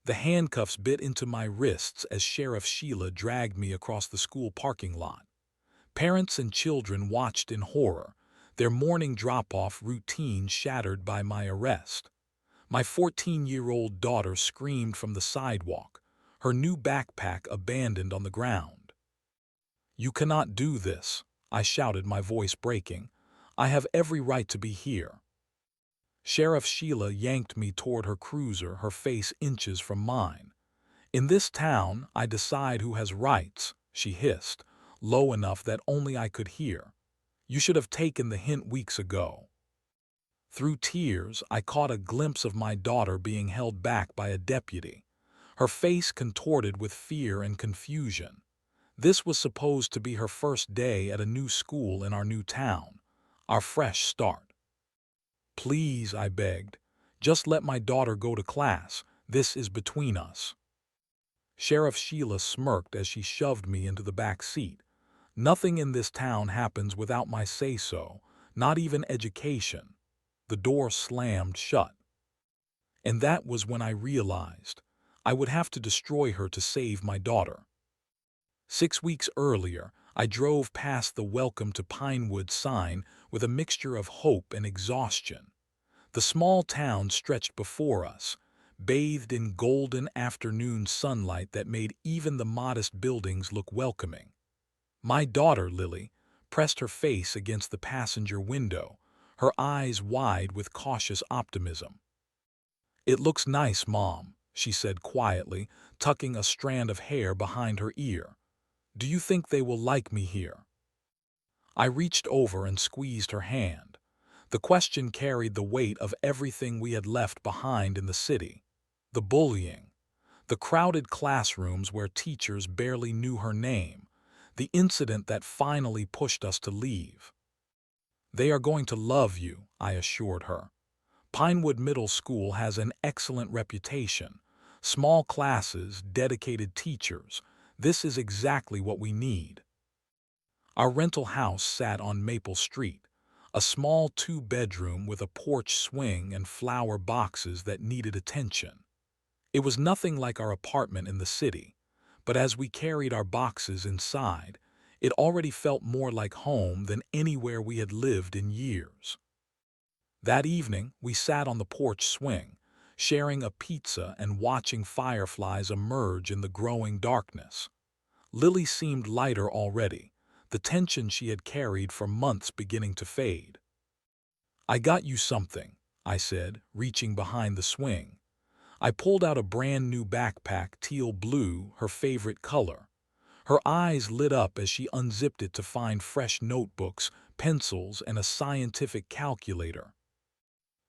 The handcuffs bit into my wrists as Sheriff Sheila dragged me across the school parking lot. Parents and children watched in horror, their morning drop-off routine shattered by my arrest. My 14-year-old daughter screamed from the sidewalk, her new backpack abandoned on the ground. "You cannot do this," I shouted, my voice breaking. "I have every right to be here." Sheriff Sheila yanked me toward her cruiser, her face inches from mine. "In this town, I decide who has rights," she hissed, low enough that only I could hear. "You should have taken the hint weeks ago." Through tears, I caught a glimpse of my daughter being held back by a deputy, her face contorted with fear and confusion. This was supposed to be her first day at a new school in our new town, our fresh start. "Please," I begged, "just let my daughter go to class. This is between us." Sheriff Sheila smirked as she shoved me into the back seat. "Nothing in this town happens without my say-so, not even education." The door slammed shut. And that was when I realized I would have to destroy her to save my daughter. 6 weeks earlier, I drove past the "Welcome to Pinewood" sign with a mixture of hope and exhaustion. The small town stretched before us, bathed in golden afternoon sunlight that made even the modest buildings look welcoming. My daughter, Lily, pressed her face against the passenger window, her eyes wide with cautious optimism. "It looks nice, Mom," she said quietly, tucking a strand of hair behind her ear. "Do you think they will like me here?" I reached over and squeezed her hand. The question carried the weight of everything we had left behind in the city. The bullying, the crowded classrooms where teachers barely knew her name, the incident that finally pushed us to leave. "They are going to love you," I assured her. "Pinewood Middle School has an excellent reputation. Small classes, dedicated teachers. This is exactly what we need." Our rental house sat on Maple Street, a small 2-bedroom with a porch swing and flower boxes that needed attention. It was nothing like our apartment in the city, but as we carried our boxes inside, it already felt more like home than anywhere we had lived in years. That evening, we sat on the porch swing, sharing a pizza and watching fireflies emerge in the growing darkness. Lily seemed lighter already, the tension she had carried for months beginning to fade. "I got you something," I said, reaching behind the swing. I pulled out a brand new backpack, teal blue, her favorite color. Her eyes lit up as she unzipped it to find fresh notebooks, pencils, and a scientific calculator.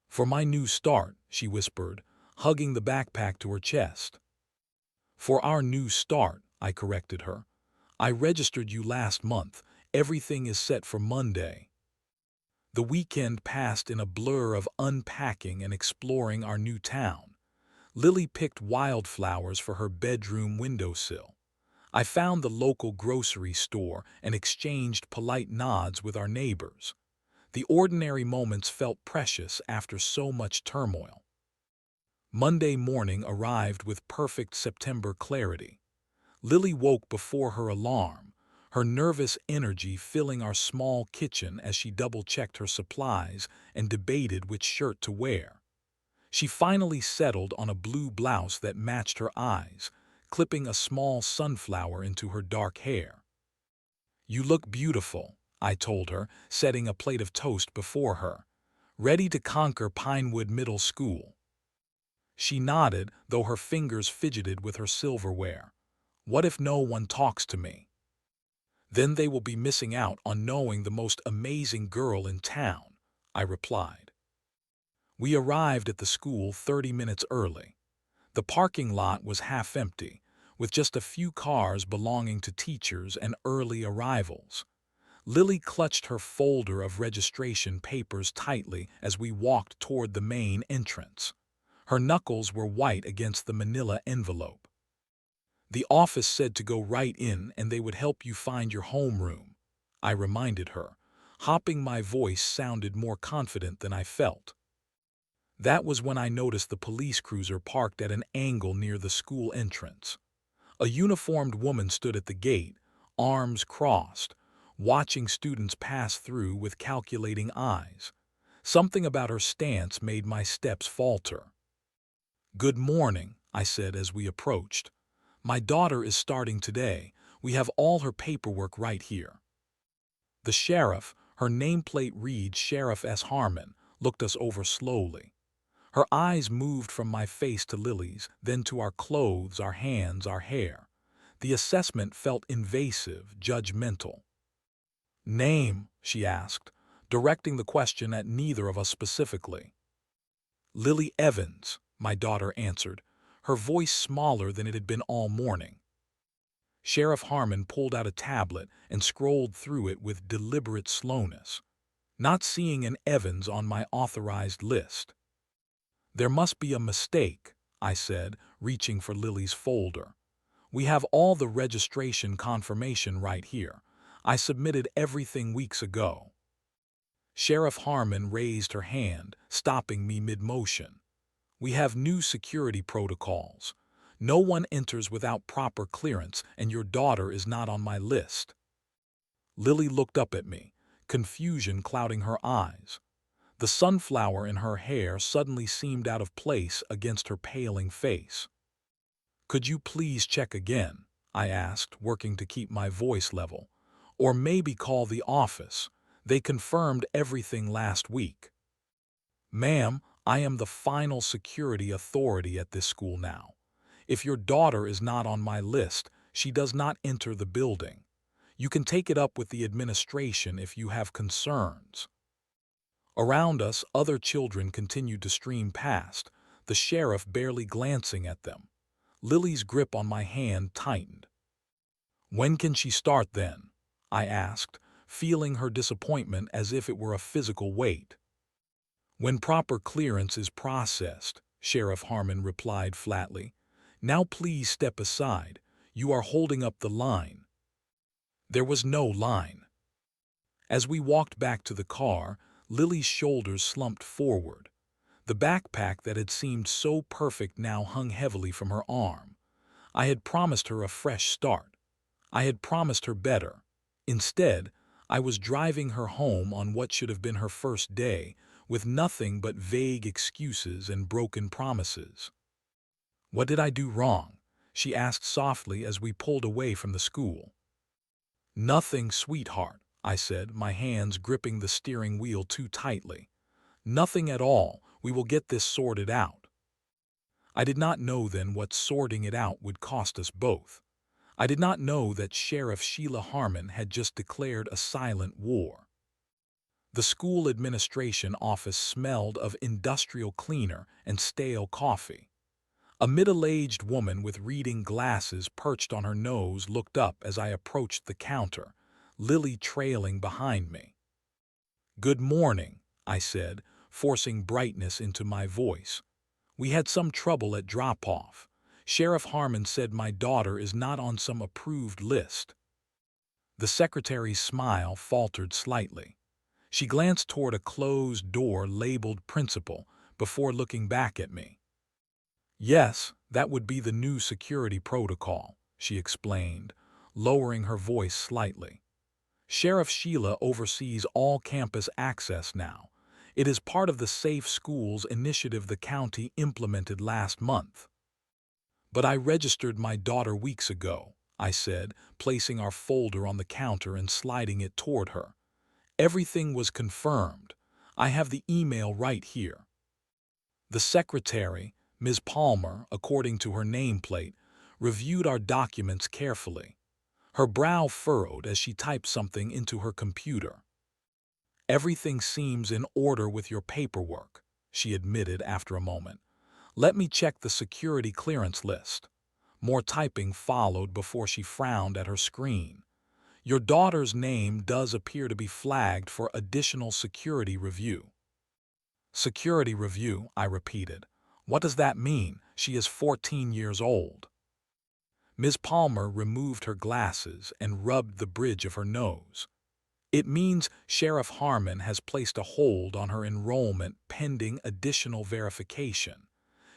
"For my new start," she whispered, hugging the backpack to her chest. "For our new start," I corrected her. "I registered you last month. Everything is set for Monday." The weekend passed in a blur of unpacking and exploring our new town. Lily picked wildflowers for her bedroom windowsill. I found the local grocery store and exchanged polite nods with our neighbors. The ordinary moments felt precious after so much turmoil. Monday morning arrived with perfect September clarity. Lily woke before her alarm, her nervous energy filling our small kitchen as she double-checked her supplies and debated which shirt to wear. She finally settled on a blue blouse that matched her eyes, clipping a small sunflower into her dark hair. "You look beautiful," I told her, setting a plate of toast before her. "Ready to conquer Pinewood Middle School." She nodded, though her fingers fidgeted with her silverware. "What if no one talks to me?" "Then they will be missing out on knowing the most amazing girl in town," I replied. We arrived at the school 30 minutes early. The parking lot was half empty, with just a few cars belonging to teachers and early arrivals. Lily clutched her folder of registration papers tightly as we walked toward the main entrance. Her knuckles were white against the manila envelope. "The office said to go right in and they would help you find your homeroom," I reminded her, hoping my voice sounded more confident than I felt. That was when I noticed the police cruiser parked at an angle near the school entrance. A uniformed woman stood at the gate, arms crossed, watching students pass through with calculating eyes. Something about her stance made my steps falter. "Good morning," I said as we approached. "My daughter is starting today. We have all her paperwork right here." The sheriff, her nameplate reads Sheriff S. Harmon, looked us over slowly. Her eyes moved from my face to Lily's, then to our clothes, our hands, our hair. The assessment felt invasive, judgmental. "Name," she asked, directing the question at neither of us specifically. "Lily Evans," my daughter answered, her voice smaller than it had been all morning. Sheriff Harmon pulled out a tablet and scrolled through it with deliberate slowness, not seeing an Evans on my authorized list. "There must be a mistake," I said, reaching for Lily's folder. "We have all the registration confirmation right here. I submitted everything weeks ago." Sheriff Harmon raised her hand, stopping me mid-motion. "We have new security protocols. No one enters without proper clearance, and your daughter is not on my list." Lily looked up at me, confusion clouding her eyes. The sunflower in her hair suddenly seemed out of place against her paling face. "Could you please check again?" I asked, working to keep my voice level. "Or maybe call the office. They confirmed everything last week." "Ma'am, I am the final security authority at this school now. If your daughter is not on my list, she does not enter the building. You can take it up with the administration if you have concerns." Around us, other children continued to stream past, the sheriff barely glancing at them. Lily's grip on my hand tightened. "When can she start then?" I asked, feeling her disappointment as if it were a physical weight. "When proper clearance is processed," Sheriff Harmon replied flatly. "Now please step aside. You are holding up the line." There was no line. As we walked back to the car, Lily's shoulders slumped forward. The backpack that had seemed so perfect now hung heavily from her arm. I had promised her a fresh start. I had promised her better. Instead, I was driving her home on what should have been her first day, with nothing but vague excuses and broken promises. "What did I do wrong?" she asked softly as we pulled away from the school. "Nothing, sweetheart," I said, my hands gripping the steering wheel too tightly. "Nothing at all. We will get this sorted out." I did not know then what sorting it out would cost us both. I did not know that Sheriff Sheila Harmon had just declared a silent war. The school administration office smelled of industrial cleaner and stale coffee. A middle-aged woman with reading glasses perched on her nose looked up as I approached the counter, Lily trailing behind me. "Good morning," I said, forcing brightness into my voice. "We had some trouble at drop-off. Sheriff Harmon said my daughter is not on some approved list." The secretary's smile faltered slightly. She glanced toward a closed door labeled Principal before looking back at me. "Yes, that would be the new security protocol," she explained, lowering her voice slightly. "Sheriff Sheila oversees all campus access now. It is part of the Safe Schools initiative the county implemented last month." "But I registered my daughter weeks ago," I said, placing our folder on the counter and sliding it toward her. "Everything was confirmed. I have the email right here." The secretary, Ms. Palmer, according to her nameplate, reviewed our documents carefully. Her brow furrowed as she typed something into her computer. "Everything seems in order with your paperwork," she admitted after a moment. "Let me check the security clearance list." More typing followed before she frowned at her screen. "Your daughter's name does appear to be flagged for additional security review." "Security review," I repeated. "What does that mean? She is 14 years old." Ms. Palmer removed her glasses and rubbed the bridge of her nose. It means Sheriff Harmon has placed a hold on her enrollment pending additional verification.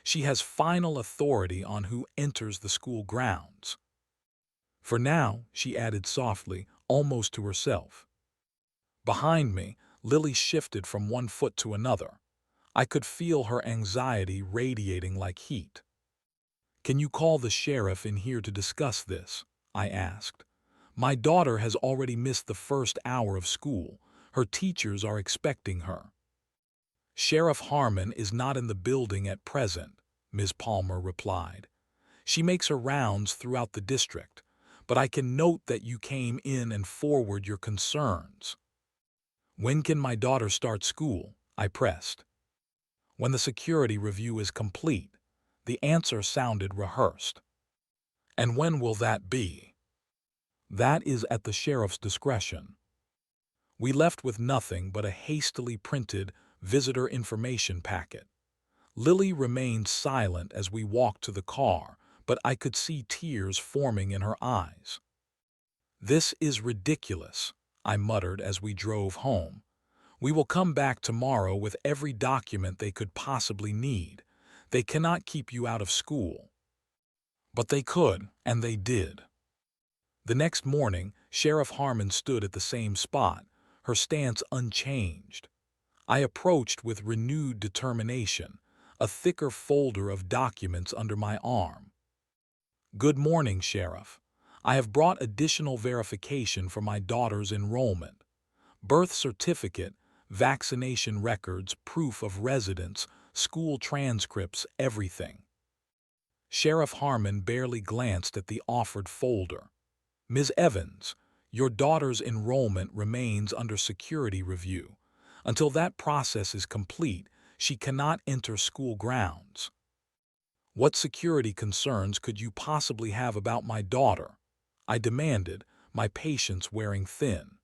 She has final authority on who enters the school grounds. For now, she added softly, almost to herself. Behind me, Lily shifted from one foot to another. I could feel her anxiety radiating like heat. "Can you call the sheriff in here to discuss this?" I asked. "My daughter has already missed the first hour of school. Her teachers are expecting her." "Sheriff Harmon is not in the building at present," Ms. Palmer replied. "She makes her rounds throughout the district, but I can note that you came in and forward your concerns." "When can my daughter start school?" I pressed. "When the security review is complete." The answer sounded rehearsed. "And when will that be?" "That is at the sheriff's discretion." We left with nothing but a hastily printed visitor information packet. Lily remained silent as we walked to the car, but I could see tears forming in her eyes. "This is ridiculous," I muttered as we drove home. "We will come back tomorrow with every document they could possibly need. They cannot keep you out of school." But they could, and they did. The next morning, Sheriff Harmon stood at the same spot, her stance unchanged. I approached with renewed determination, a thicker folder of documents under my arm. "Good morning, Sheriff. I have brought additional verification for my daughter's enrollment. Birth certificate, vaccination records, proof of residence, school transcripts, everything." Sheriff Harmon barely glanced at the offered folder. "Ms. Evans, your daughter's enrollment remains under security review. Until that process is complete, she cannot enter school grounds." "What security concerns could you possibly have about my daughter?" I demanded, my patience wearing thin.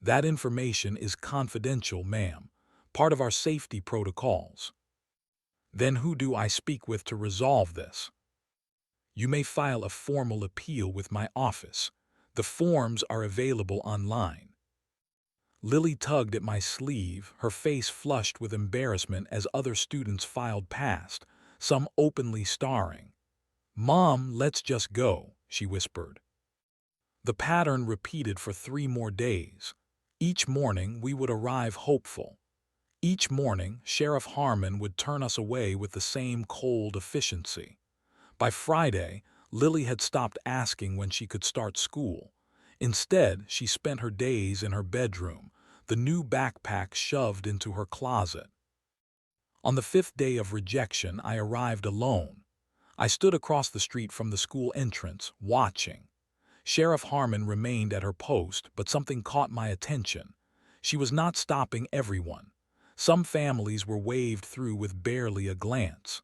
"That information is confidential, ma'am, part of our safety protocols." "Then who do I speak with to resolve this?" "You may file a formal appeal with my office. The forms are available online." Lily tugged at my sleeve, her face flushed with embarrassment as other students filed past, some openly starring. "Mom, let's just go," she whispered. The pattern repeated for 3 more days. Each morning we would arrive hopeful. Each morning, Sheriff Harmon would turn us away with the same cold efficiency. By Friday, Lily had stopped asking when she could start school. Instead, she spent her days in her bedroom, the new backpack shoved into her closet. On the 5th day of rejection, I arrived alone. I stood across the street from the school entrance, watching. Sheriff Harmon remained at her post, but something caught my attention. She was not stopping everyone. Some families were waved through with barely a glance.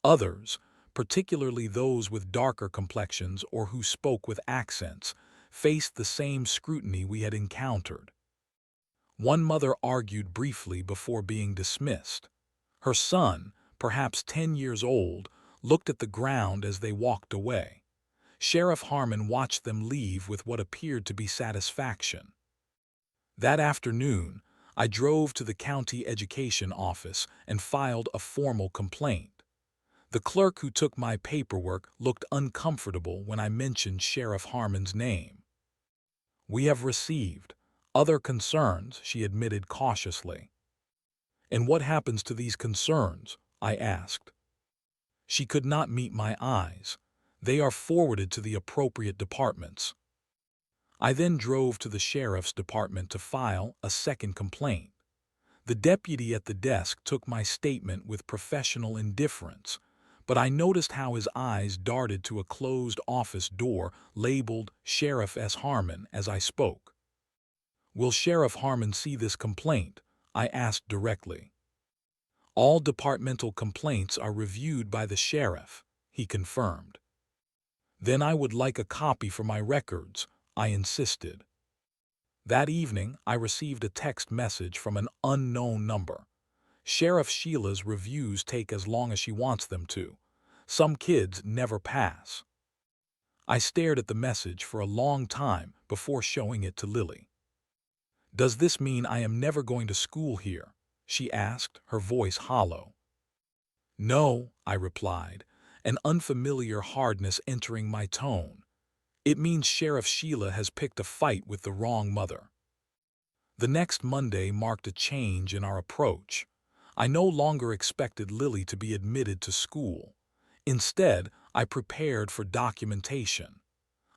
Others, particularly those with darker complexions or who spoke with accents, faced the same scrutiny we had encountered. One mother argued briefly before being dismissed. Her son, perhaps 10 years old, looked at the ground as they walked away. Sheriff Harmon watched them leave with what appeared to be satisfaction. That afternoon, I drove to the county education office and filed a formal complaint. The clerk who took my paperwork looked uncomfortable when I mentioned Sheriff Harmon's name. "We have received other concerns," she admitted cautiously. "And what happens to these concerns?" I asked. She could not meet my eyes. "They are forwarded to the appropriate departments." I then drove to the sheriff's department to file a second complaint. The deputy at the desk took my statement with professional indifference, but I noticed how his eyes darted to a closed office door labeled Sheriff S. Harmon as I spoke. "Will Sheriff Harmon see this complaint?" I asked directly. "All departmental complaints are reviewed by the sheriff," he confirmed. "Then I would like a copy for my records," I insisted. That evening, I received a text message from an unknown number. "Sheriff Sheila's reviews take as long as she wants them to. Some kids never pass." I stared at the message for a long time before showing it to Lily. Does this mean I am never going to school here? She asked, her voice hollow. No, I replied, an unfamiliar hardness entering my tone. It means Sheriff Sheila has picked a fight with the wrong mother. The next Monday marked a change in our approach. I no longer expected Lily to be admitted to school. Instead, I prepared for documentation.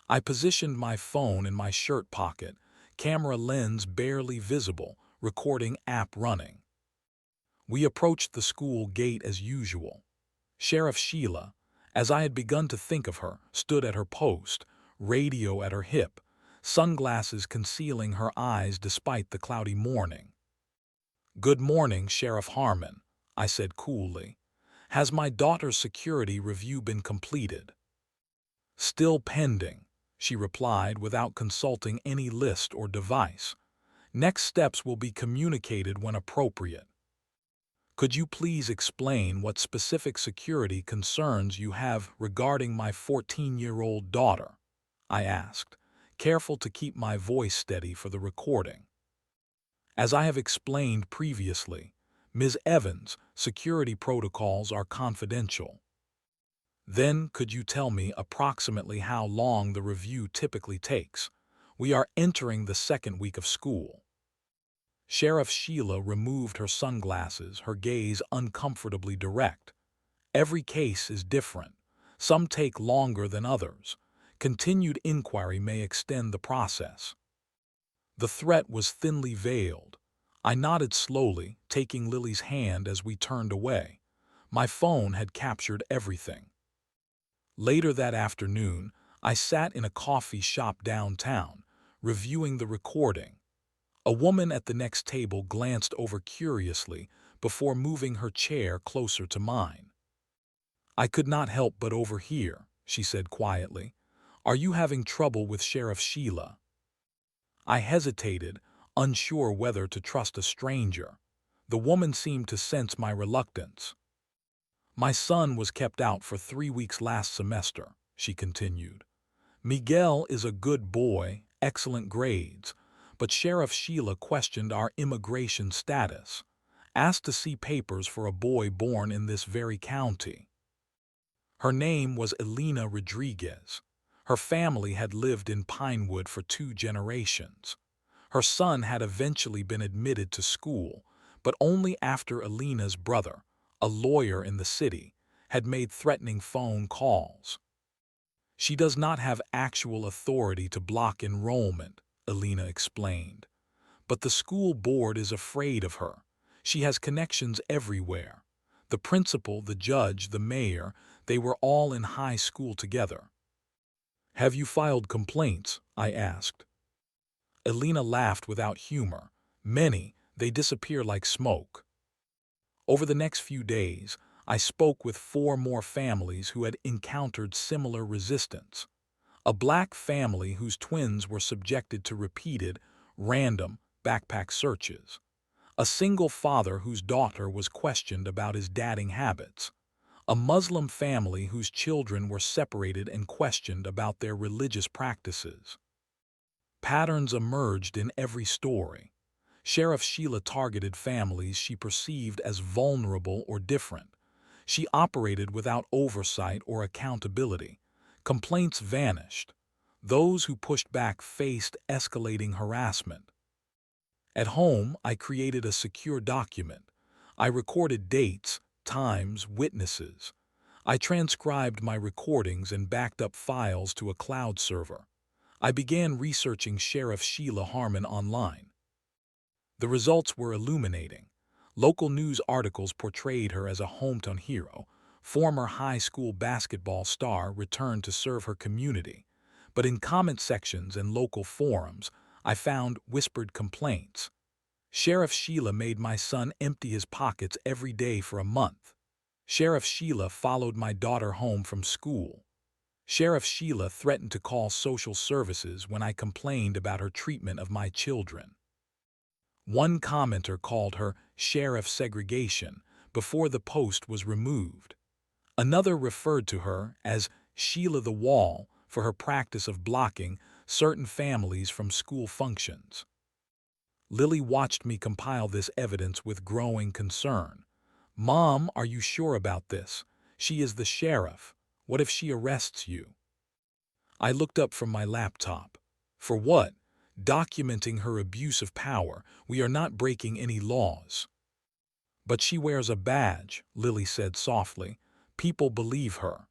I positioned my phone in my shirt pocket, camera lens barely visible, recording app running. We approached the school gate as usual. Sheriff Sheila, as I had begun to think of her, stood at her post, radio at her hip, sunglasses concealing her eyes despite the cloudy morning. "Good morning, Sheriff Harmon," I said coolly. "Has my daughter's security review been completed?" "Still pending," she replied without consulting any list or device. "Next steps will be communicated when appropriate." "Could you please explain what specific security concerns you have regarding my 14-year-old daughter?" I asked, careful to keep my voice steady for the recording. As I have explained previously, Ms. Evans, security protocols are confidential. Then could you tell me approximately how long the review typically takes? We are entering the second week of school. Sheriff Sheila removed her sunglasses, her gaze uncomfortably direct. Every case is different. Some take longer than others. Continued inquiry may extend the process. The threat was thinly veiled. I nodded slowly, taking Lily's hand as we turned away. My phone had captured everything. Later that afternoon, I sat in a coffee shop downtown, reviewing the recording. A woman at the next table glanced over curiously before moving her chair closer to mine. "I could not help but overhear," she said quietly. "Are you having trouble with Sheriff Sheila?" I hesitated, unsure whether to trust a stranger. The woman seemed to sense my reluctance. "My son was kept out for 3 weeks last semester," she continued. "Miguel is a good boy, excellent grades, but Sheriff Sheila questioned our immigration status, asked to see papers for a boy born in this very county. Her name was Elena Rodriguez. Her family had lived in Pinewood for 2 generations. Her son had eventually been admitted to school, but only after Elena's brother, a lawyer in the city, had made threatening phone calls. She does not have actual authority to block enrollment," Elena explained. "But the school board is afraid of her. She has connections everywhere. The principal, the judge, the mayor, they were all in high school together." "Have you filed complaints?" I asked. Elena laughed without humor. "Many, they disappear like smoke." Over the next few days, I spoke with 4 more families who had encountered similar resistance. A black family whose twins were subjected to repeated, random backpack searches. A single father whose daughter was questioned about his dating habits. A Muslim family whose children were separated and questioned about their religious practices. Patterns emerged in every story. Sheriff Sheila targeted families she perceived as vulnerable or different. She operated without oversight or accountability. Complaints vanished. Those who pushed back faced escalating harassment. At home, I created a secure document. I recorded dates, times, witnesses. I transcribed my recordings and backed up files to a cloud server. I began researching Sheriff Sheila Harmon online. The results were illuminating. Local news articles portrayed her as a hometown hero. Former high school basketball star returned to serve her community. But in comment sections and local forums, I found whispered complaints. "Sheriff Sheila made my son empty his pockets every day for a month." "Sheriff Sheila followed my daughter home from school." "Sheriff Sheila threatened to call social services when I complained about her treatment of my children." One commenter called her Sheriff Segregation before the post was removed. Another referred to her as Sheila the Wall for her practice of blocking certain families from school functions. Lily watched me compile this evidence with growing concern. "Mom, are you sure about this? She is the sheriff. What if she arrests you?" I looked up from my laptop. "For what? Documenting her abuse of power. We are not breaking any laws." "But she wears a badge," Lily said softly. "People believe her."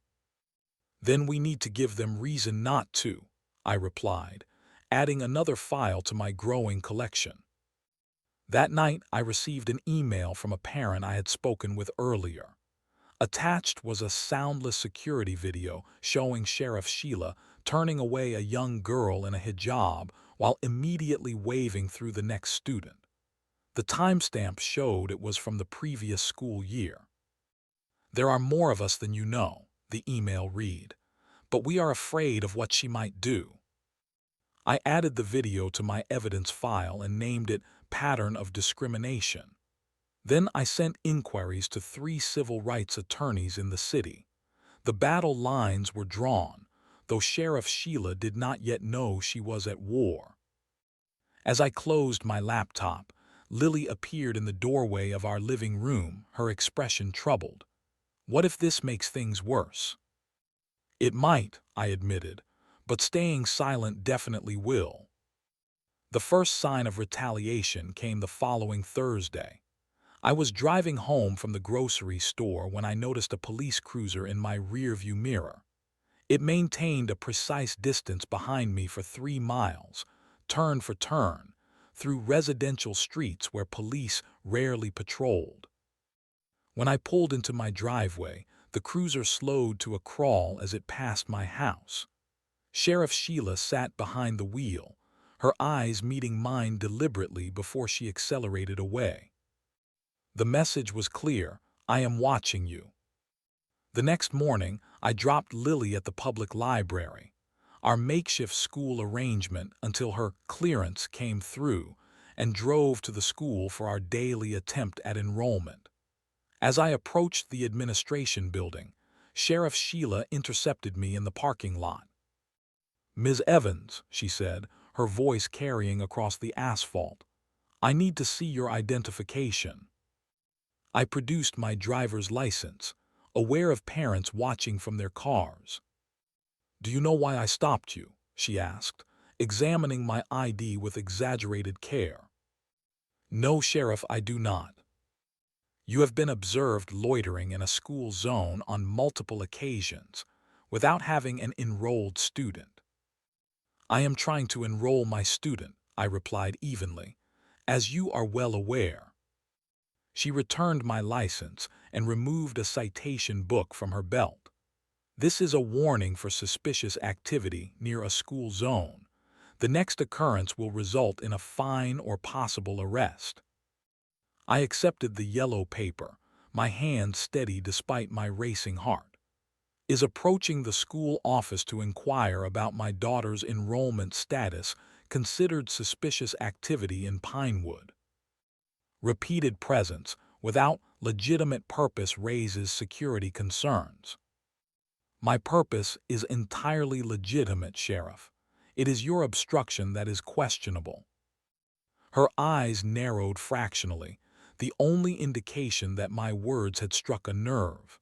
"Then we need to give them reason not to," I replied, adding another file to my growing collection. That night, I received an email from a parent I had spoken with earlier. Attached was a soundless security video showing Sheriff Sheila turning away a young girl in a hijab while immediately waving through the next student. The timestamp showed it was from the previous school year. "There are more of us than you know," the email read, "but we are afraid of what she might do." I added the video to my evidence file and named it Pattern of Discrimination. Then I sent inquiries to 3 civil rights attorneys in the city. The battle lines were drawn, though Sheriff Sheila did not yet know she was at war. As I closed my laptop, Lily appeared in the doorway of our living room, her expression troubled. "What if this makes things worse?" "It might," I admitted, "but staying silent definitely will." The first sign of retaliation came the following Thursday. I was driving home from the grocery store when I noticed a police cruiser in my rearview mirror. It maintained a precise distance behind me for 3 miles, turn for turn, through residential streets where police rarely patrolled. When I pulled into my driveway, the cruiser slowed to a crawl as it passed my house. Sheriff Sheila sat behind the wheel, her eyes meeting mine deliberately before she accelerated away. The message was clear: "I am watching you." The next morning, I dropped Lily at the public library, our makeshift school arrangement until her clearance came through, and drove to the school for our daily attempt at enrollment. As I approached the administration building, Sheriff Sheila intercepted me in the parking lot. "Ms. Evans," she said, her voice carrying across the asphalt, "I need to see your identification." I produced my driver's license, aware of parents watching from their cars. "Do you know why I stopped you?" she asked, examining my ID with exaggerated care. "No, Sheriff, I do not. You have been observed loitering in a school zone on multiple occasions without having an enrolled student." "I am trying to enroll my student," I replied evenly, "as you are well aware." She returned my license and removed a citation book from her belt. "This is a warning for suspicious activity near a school zone. The next occurrence will result in a fine or possible arrest." I accepted the yellow paper, my hand steady despite my racing heart. Is approaching the school office to inquire about my daughter's enrollment status considered suspicious activity in Pinewood? Repeated presence without legitimate purpose raises security concerns. My purpose is entirely legitimate, Sheriff. It is your obstruction that is questionable. Her eyes narrowed fractionally, the only indication that my words had struck a nerve.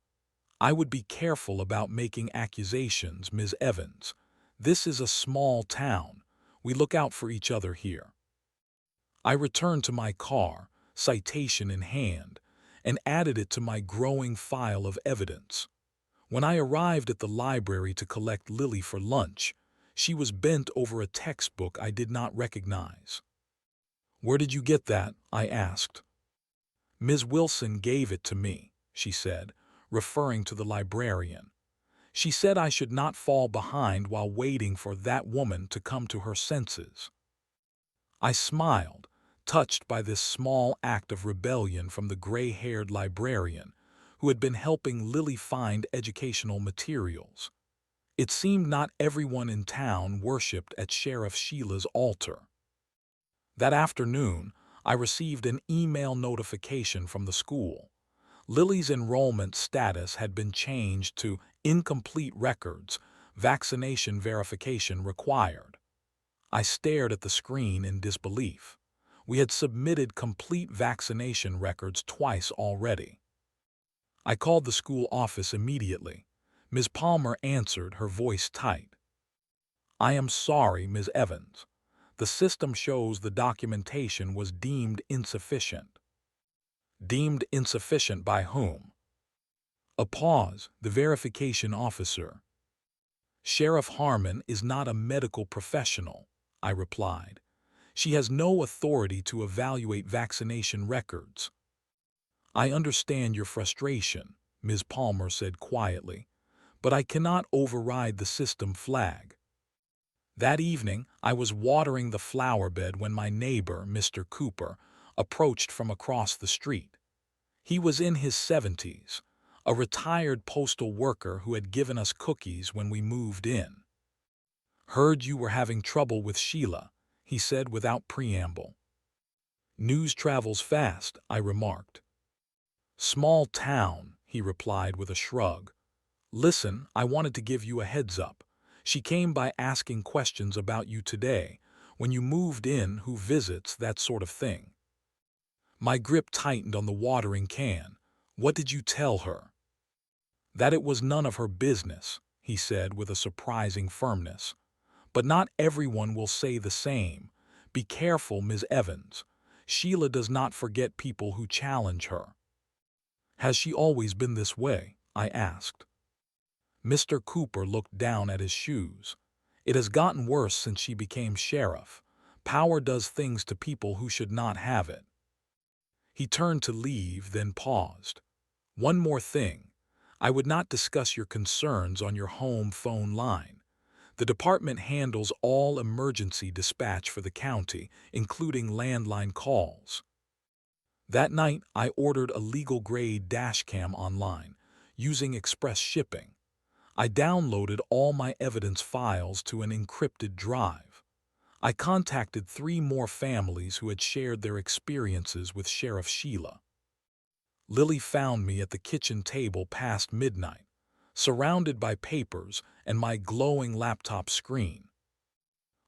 "I would be careful about making accusations, Ms. Evans. This is a small town. We look out for each other here." I returned to my car, citation in hand, and added it to my growing file of evidence. When I arrived at the library to collect Lily for lunch, she was bent over a textbook I did not recognize. "Where did you get that?" I asked. "Ms. Wilson gave it to me," she said, referring to the librarian. "She said I should not fall behind while waiting for that woman to come to her senses." I smiled, touched by this small act of rebellion from the gray-haired librarian, who had been helping Lily find educational materials. It seemed not everyone in town worshipped at Sheriff Sheila's altar. That afternoon, I received an email notification from the school. Lily's enrollment status had been changed to incomplete records, vaccination verification required. I stared at the screen in disbelief. We had submitted complete vaccination records twice already. I called the school office immediately. Ms. Palmer answered, her voice tight. "I am sorry, Ms. Evans. The system shows the documentation was deemed insufficient." Deemed insufficient by whom? A pause. The verification officer. "Sheriff Harmon is not a medical professional," I replied. "She has no authority to evaluate vaccination records." "I understand your frustration," Ms. Palmer said quietly, "but I cannot override the system flag." That evening, I was watering the flower bed when my neighbor, Mr. Cooper, approached from across the street. He was in his 70s, a retired postal worker who had given us cookies when we moved in. "Heard you were having trouble with Sheila," he said without preamble. "News travels fast," I remarked. "Small town," he replied with a shrug. "Listen, I wanted to give you a heads up. She came by asking questions about you today. When you moved in, who visits, that sort of thing." My grip tightened on the watering can. "What did you tell her?" "That it was none of her business," he said with a surprising firmness. "But not everyone will say the same. Be careful, Ms. Evans. Sheila does not forget people who challenge her." "Has she always been this way?" I asked. Mr. Cooper looked down at his shoes. "It has gotten worse since she became sheriff. Power does things to people who should not have it." He turned to leave, then paused. "One more thing. I would not discuss your concerns on your home phone line. The department handles all emergency dispatch for the county, including landline calls." That night, I ordered a legal-grade dashcam online, using express shipping. I downloaded all my evidence files to an encrypted drive. I contacted 3 more families who had shared their experiences with Sheriff Sheila. Lily found me at the kitchen table past midnight, surrounded by papers and my glowing laptop screen.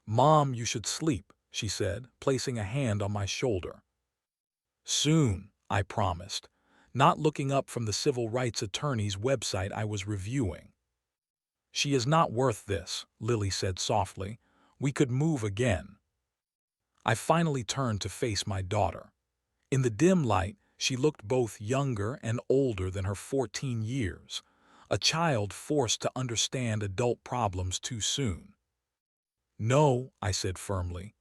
"Mom, you should sleep," she said, placing a hand on my shoulder. "Soon," I promised, not looking up from the civil rights attorney's website I was reviewing. "She is not worth this," Lily said softly. "We could move again." I finally turned to face my daughter. In the dim light, she looked both younger and older than her 14 years, a child forced to understand adult problems too soon. "No," I said firmly.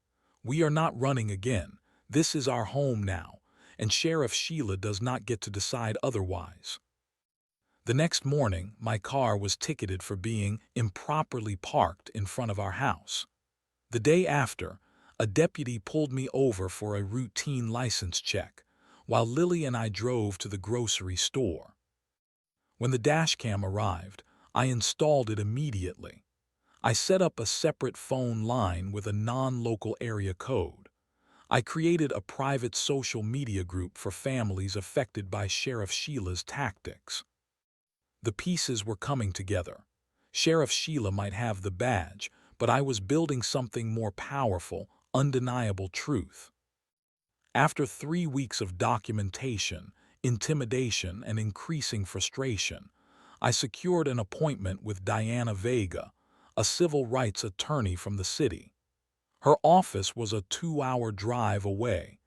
"We are not running again. This is our home now, and Sheriff Sheila does not get to decide otherwise." The next morning, my car was ticketed for being improperly parked in front of our house. The day after, a deputy pulled me over for a routine license check, while Lily and I drove to the grocery store. When the dashcam arrived, I installed it immediately. I set up a separate phone line with a non-local area code. I created a private social media group for families affected by Sheriff Sheila's tactics. The pieces were coming together. Sheriff Sheila might have the badge, but I was building something more powerful, undeniable truth. After 3 weeks of documentation, intimidation, and increasing frustration, I secured an appointment with Diana Vega, a civil rights attorney from the city. Her office was a 2-hour drive away,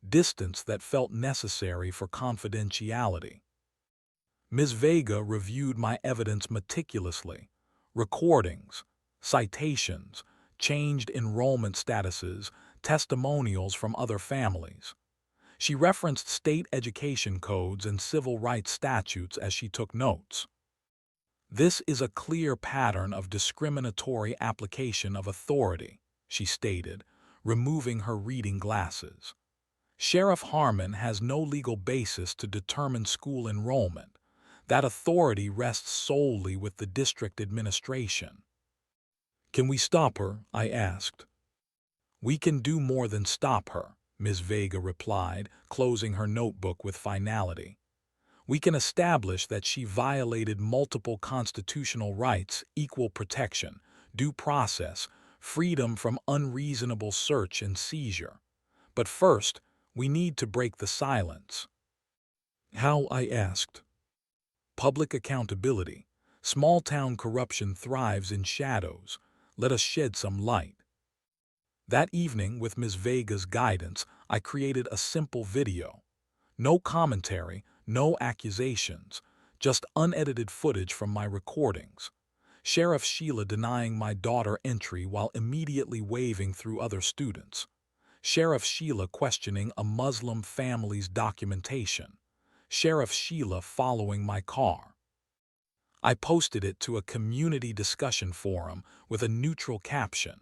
distance that felt necessary for confidentiality. Ms. Vega reviewed my evidence meticulously: recordings, citations, changed enrollment statuses, testimonials from other families. She referenced state education codes and civil rights statutes as she took notes. "This is a clear pattern of discriminatory application of authority," she stated, removing her reading glasses. "Sheriff Harmon has no legal basis to determine school enrollment. That authority rests solely with the district administration." "Can we stop her?" I asked. "We can do more than stop her," Ms. Vega replied, closing her notebook with finality. "We can establish that she violated multiple constitutional rights: equal protection, due process, freedom from unreasonable search and seizure. But first, we need to break the silence. How? I asked. Public accountability. Small-town corruption thrives in shadows. Let us shed some light. That evening, with Ms. Vega's guidance, I created a simple video. No commentary, no accusations, just unedited footage from my recordings. Sheriff Sheila denying my daughter entry while immediately waving through other students. Sheriff Sheila questioning a Muslim family's documentation. Sheriff Sheila following my car. I posted it to a community discussion forum with a neutral caption.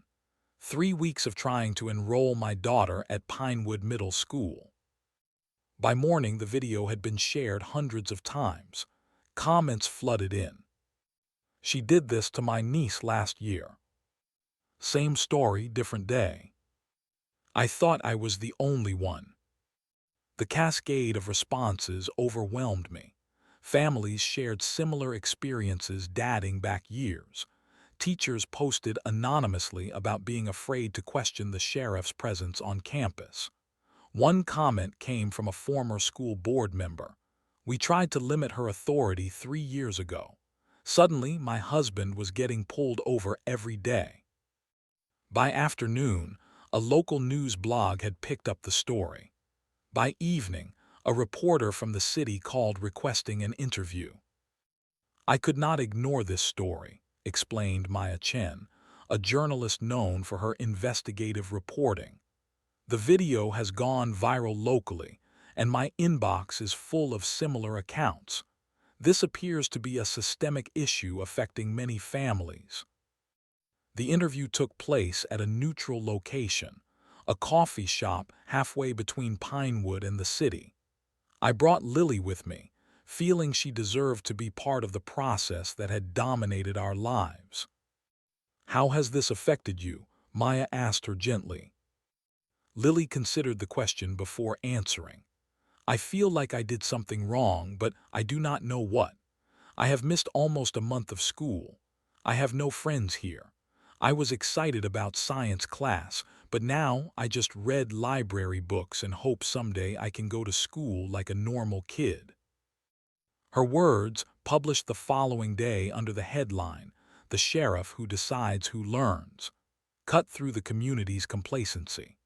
3 weeks of trying to enroll my daughter at Pinewood Middle School. By morning, the video had been shared hundreds of times. Comments flooded in. She did this to my niece last year. Same story, different day. I thought I was the only one. The cascade of responses overwhelmed me. Families shared similar experiences dating back years. Teachers posted anonymously about being afraid to question the sheriff's presence on campus. One comment came from a former school board member. We tried to limit her authority 3 years ago. Suddenly, my husband was getting pulled over every day. By afternoon, a local news blog had picked up the story. By evening, a reporter from the city called requesting an interview. I could not ignore this story, explained Maya Chen, a journalist known for her investigative reporting. The video has gone viral locally, and my inbox is full of similar accounts. This appears to be a systemic issue affecting many families. The interview took place at a neutral location, a coffee shop halfway between Pinewood and the city. I brought Lily with me, feeling she deserved to be part of the process that had dominated our lives. How has this affected you? Maya asked her gently. Lily considered the question before answering. I feel like I did something wrong, but I do not know what. I have missed almost a month of school. I have no friends here. I was excited about science class, but now I just read library books and hope someday I can go to school like a normal kid. Her words, published the following day under the headline, "The Sheriff Who Decides Who Learns," cut through the community's complacency.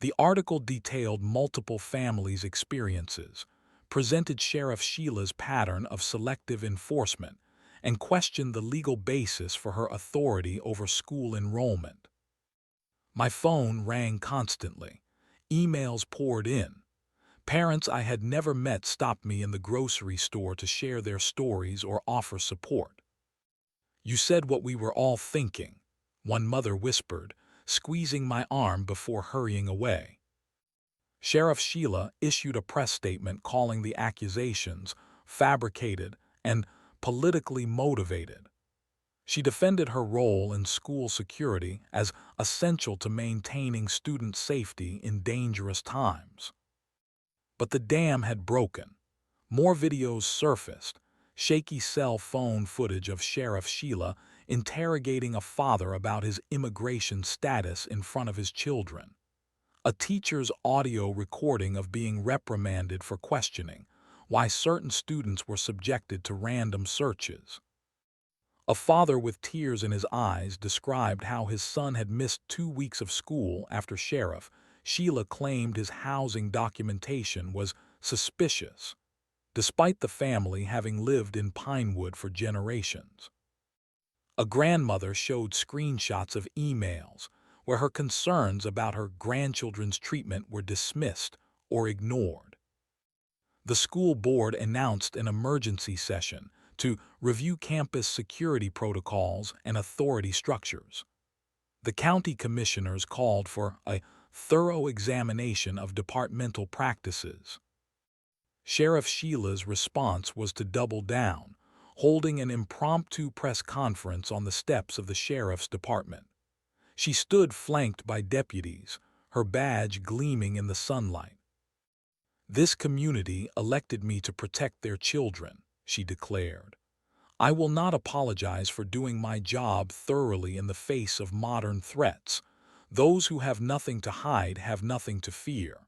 The article detailed multiple families' experiences, presented Sheriff Sheila's pattern of selective enforcement, and questioned the legal basis for her authority over school enrollment. My phone rang constantly. Emails poured in. Parents I had never met stopped me in the grocery store to share their stories or offer support. You said what we were all thinking, one mother whispered, squeezing my arm before hurrying away. Sheriff Sheila issued a press statement calling the accusations fabricated and politically motivated. She defended her role in school security as essential to maintaining student safety in dangerous times. But the dam had broken. More videos surfaced, shaky cell phone footage of Sheriff Sheila interrogating a father about his immigration status in front of his children. A teacher's audio recording of being reprimanded for questioning why certain students were subjected to random searches. A father with tears in his eyes described how his son had missed 2 weeks of school after Sheriff Sheila claimed his housing documentation was suspicious, despite the family having lived in Pinewood for generations. A grandmother showed screenshots of emails where her concerns about her grandchildren's treatment were dismissed or ignored. The school board announced an emergency session to review campus security protocols and authority structures. The county commissioners called for a thorough examination of departmental practices. Sheriff Sheila's response was to double down, holding an impromptu press conference on the steps of the sheriff's department. She stood flanked by deputies, her badge gleaming in the sunlight. "This community elected me to protect their children," she declared. "I will not apologize for doing my job thoroughly in the face of modern threats. Those who have nothing to hide have nothing to fear.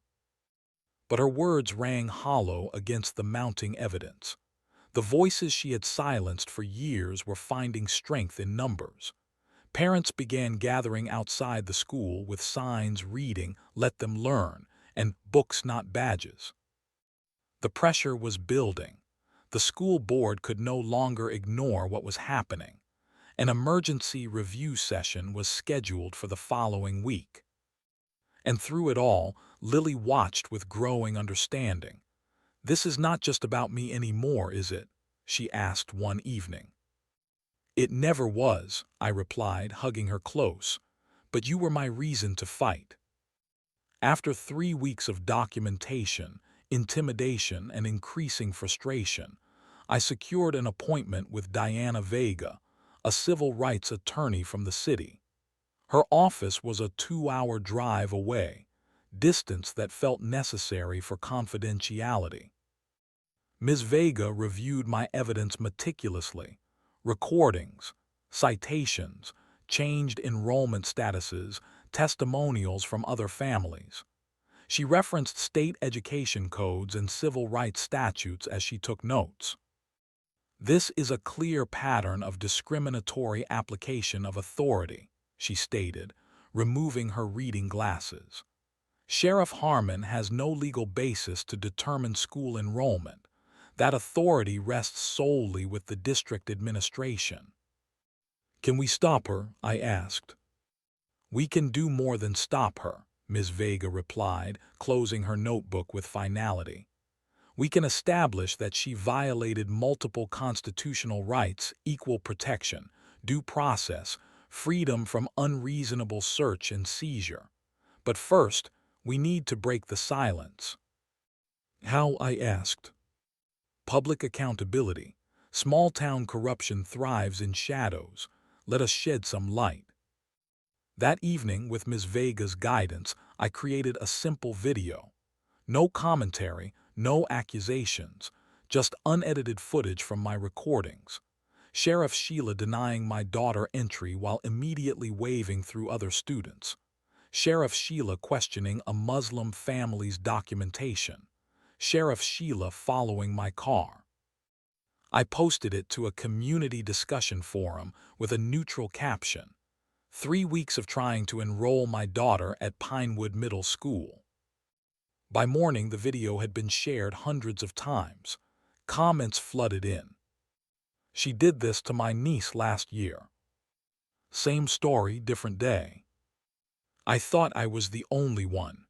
But her words rang hollow against the mounting evidence. The voices she had silenced for years were finding strength in numbers. Parents began gathering outside the school with signs reading, "Let them learn," and "Books not badges." The pressure was building. The school board could no longer ignore what was happening. An emergency review session was scheduled for the following week. And through it all, Lily watched with growing understanding. "This is not just about me anymore, is it?" she asked one evening. "It never was," I replied, hugging her close, "but you were my reason to fight." After 3 weeks of documentation, intimidation, and increasing frustration, I secured an appointment with Diana Vega, a civil rights attorney from the city. Her office was a 2-hour drive away, distance that felt necessary for confidentiality. Ms. Vega reviewed my evidence meticulously: recordings, citations, changed enrollment statuses, testimonials from other families. She referenced state education codes and civil rights statutes as she took notes. "This is a clear pattern of discriminatory application of authority," she stated, removing her reading glasses. "Sheriff Harmon has no legal basis to determine school enrollment. That authority rests solely with the district administration." "Can we stop her?" I asked. "We can do more than stop her," Ms. Vega replied, closing her notebook with finality. "We can establish that she violated multiple constitutional rights: equal protection, due process, freedom from unreasonable search and seizure. But first, we need to break the silence." "How?" I asked. "Public accountability. Small-town corruption thrives in shadows. Let us shed some light." That evening, with Ms. Vega's guidance, I created a simple video. No commentary, no accusations, just unedited footage from my recordings. Sheriff Sheila denying my daughter entry while immediately waving through other students. Sheriff Sheila questioning a Muslim family's documentation. Sheriff Sheila following my car. I posted it to a community discussion forum with a neutral caption: 3 weeks of trying to enroll my daughter at Pinewood Middle School. By morning, the video had been shared hundreds of times. Comments flooded in. "She did this to my niece last year." "Same story, different day." "I thought I was the only one."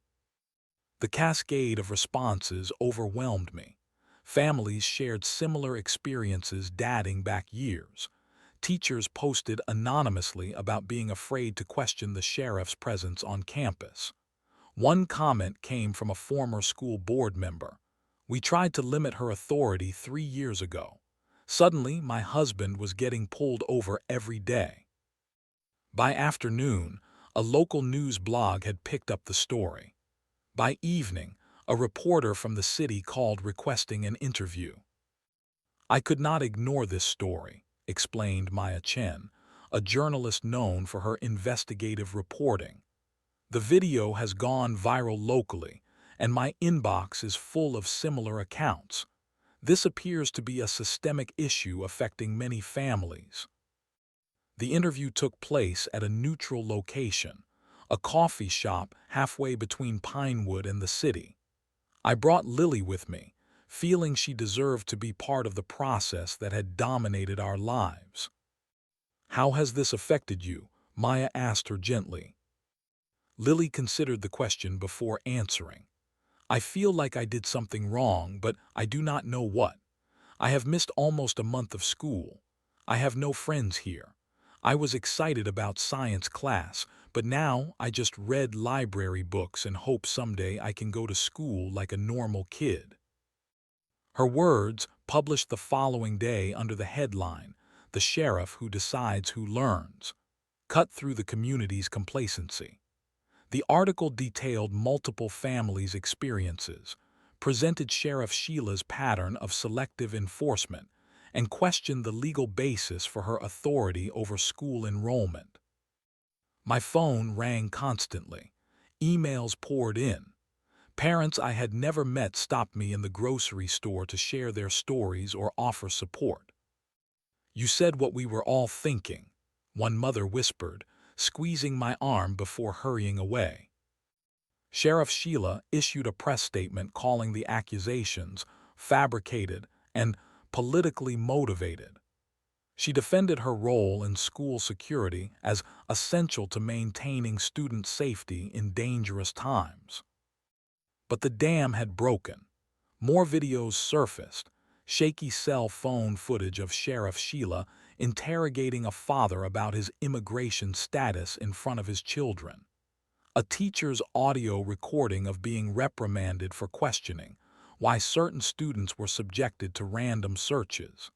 The cascade of responses overwhelmed me. Families shared similar experiences dating back years. Teachers posted anonymously about being afraid to question the sheriff's presence on campus. One comment came from a former school board member: "We tried to limit her authority 3 years ago. Suddenly, my husband was getting pulled over every day." By afternoon, a local news blog had picked up the story. By evening, a reporter from the city called requesting an interview. "I could not ignore this story," explained Maya Chen, a journalist known for her investigative reporting. "The video has gone viral locally, and my inbox is full of similar accounts. This appears to be a systemic issue affecting many families." The interview took place at a neutral location, a coffee shop halfway between Pinewood and the city. I brought Lily with me, feeling she deserved to be part of the process that had dominated our lives. "How has this affected you?" Maya asked her gently. Lily considered the question before answering. "I feel like I did something wrong, but I do not know what. I have missed almost a month of school. I have no friends here. I was excited about science class, but now I just read library books and hope someday I can go to school like a normal kid." Her words, published the following day under the headline, "The Sheriff Who Decides Who Learns," cut through the community's complacency. The article detailed multiple families' experiences, presented Sheriff Sheila's pattern of selective enforcement, and questioned the legal basis for her authority over school enrollment. My phone rang constantly. Emails poured in. Parents I had never met stopped me in the grocery store to share their stories or offer support. "You said what we were all thinking," one mother whispered, squeezing my arm before hurrying away. Sheriff Sheila issued a press statement calling the accusations fabricated and politically motivated. She defended her role in school security as essential to maintaining student safety in dangerous times. But the dam had broken. More videos surfaced, shaky cell phone footage of Sheriff Sheila interrogating a father about his immigration status in front of his children. A teacher's audio recording of being reprimanded for questioning why certain students were subjected to random searches.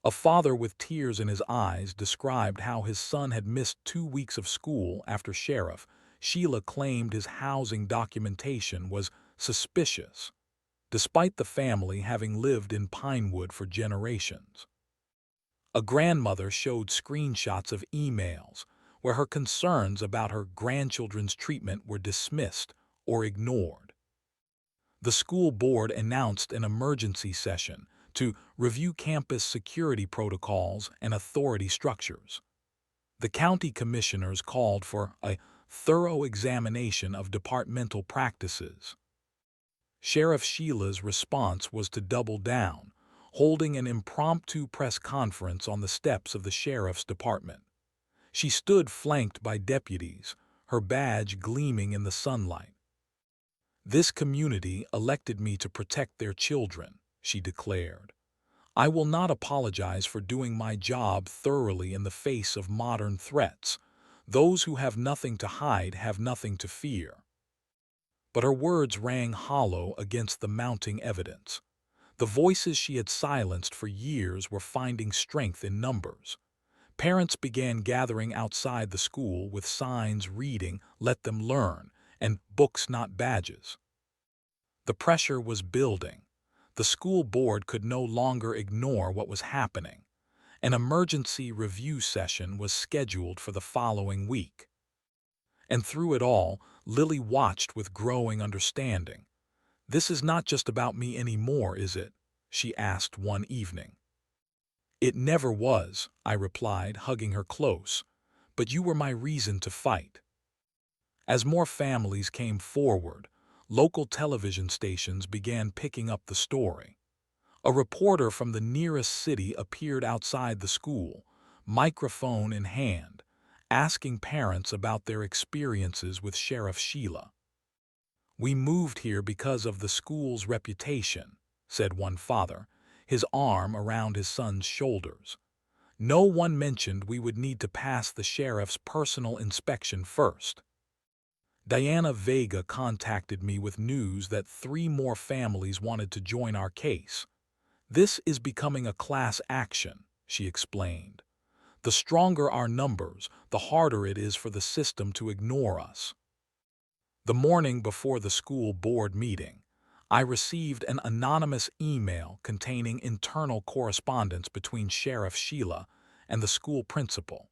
A father with tears in his eyes described how his son had missed 2 weeks of school after Sheriff Sheila claimed his housing documentation was suspicious, despite the family having lived in Pinewood for generations. A grandmother showed screenshots of emails where her concerns about her grandchildren's treatment were dismissed or ignored. The school board announced an emergency session to review campus security protocols and authority structures. The county commissioners called for a thorough examination of departmental practices. Sheriff Sheila's response was to double down, holding an impromptu press conference on the steps of the sheriff's department. She stood flanked by deputies, her badge gleaming in the sunlight. "This community elected me to protect their children," she declared. "I will not apologize for doing my job thoroughly in the face of modern threats. Those who have nothing to hide have nothing to fear." But her words rang hollow against the mounting evidence. The voices she had silenced for years were finding strength in numbers. Parents began gathering outside the school with signs reading, "Let them learn," and "Books not badges." The pressure was building. The school board could no longer ignore what was happening. An emergency review session was scheduled for the following week. And through it all, Lily watched with growing understanding. "This is not just about me anymore, is it?" she asked one evening. "It never was," I replied, hugging her close. "But you were my reason to fight." As more families came forward, local television stations began picking up the story. A reporter from the nearest city appeared outside the school, microphone in hand, asking parents about their experiences with Sheriff Sheila. "We moved here because of the school's reputation," said one father, his arm around his son's shoulders. "No one mentioned we would need to pass the sheriff's personal inspection first." Diana Vega contacted me with news that 3 more families wanted to join our case. "This is becoming a class action," she explained. "The stronger our numbers, the harder it is for the system to ignore us." The morning before the school board meeting, I received an anonymous email containing internal correspondence between Sheriff Sheila and the school principal.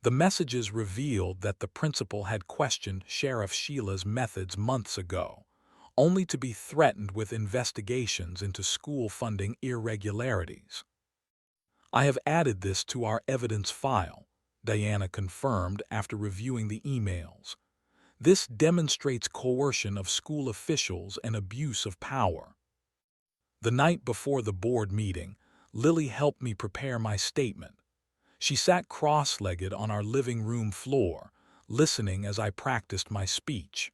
The messages revealed that the principal had questioned Sheriff Sheila's methods months ago, only to be threatened with investigations into school funding irregularities. "I have added this to our evidence file," Diana confirmed after reviewing the emails. "This demonstrates coercion of school officials and abuse of power." The night before the board meeting, Lily helped me prepare my statement. She sat cross-legged on our living room floor, listening as I practiced my speech.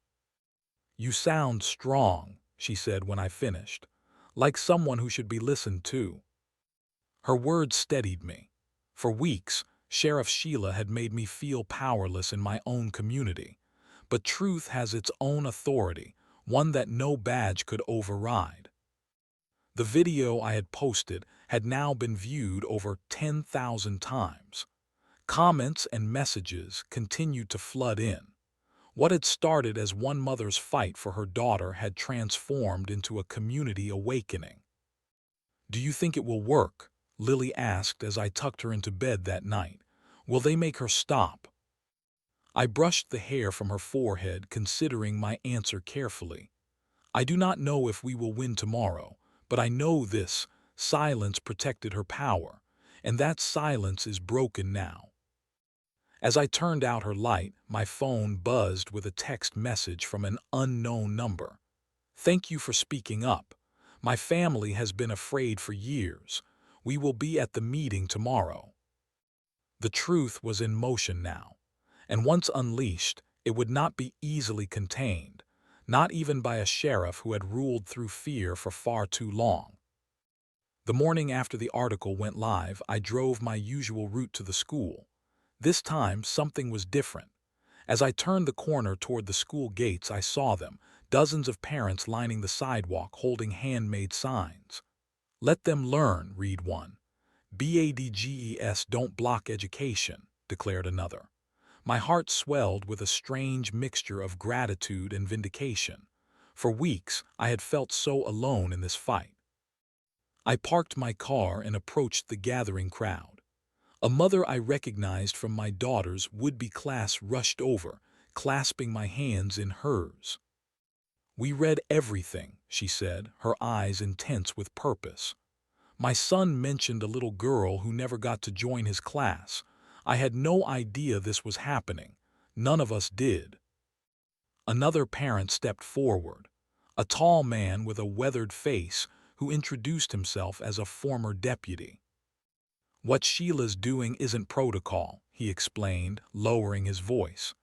"You sound strong," she said when I finished, "like someone who should be listened to." Her words steadied me. For weeks, Sheriff Sheila had made me feel powerless in my own community. But truth has its own authority, one that no badge could override. The video I had posted had now been viewed over 10,000 times. Comments and messages continued to flood in. What had started as one mother's fight for her daughter had transformed into a community awakening. "Do you think it will work?" Lily asked as I tucked her into bed that night. "Will they make her stop?" I brushed the hair from her forehead, considering my answer carefully. I do not know if we will win tomorrow, but I know this: silence protected her power, and that silence is broken now. As I turned out her light, my phone buzzed with a text message from an unknown number. "Thank you for speaking up. My family has been afraid for years. We will be at the meeting tomorrow." The truth was in motion now, and once unleashed, it would not be easily contained, not even by a sheriff who had ruled through fear for far too long. The morning after the article went live, I drove my usual route to the school. This time, something was different. As I turned the corner toward the school gates, I saw them, dozens of parents lining the sidewalk holding handmade signs. "Let them learn," read one. "BADGES, don't block education," declared another. My heart swelled with a strange mixture of gratitude and vindication. For weeks, I had felt so alone in this fight. I parked my car and approached the gathering crowd. A mother I recognized from my daughter's would-be class rushed over, clasping my hands in hers. "We read everything," she said, her eyes intense with purpose. "My son mentioned a little girl who never got to join his class. I had no idea this was happening. None of us did." Another parent stepped forward, a tall man with a weathered face who introduced himself as a former deputy. "What Sheila's doing isn't protocol," he explained, lowering his voice.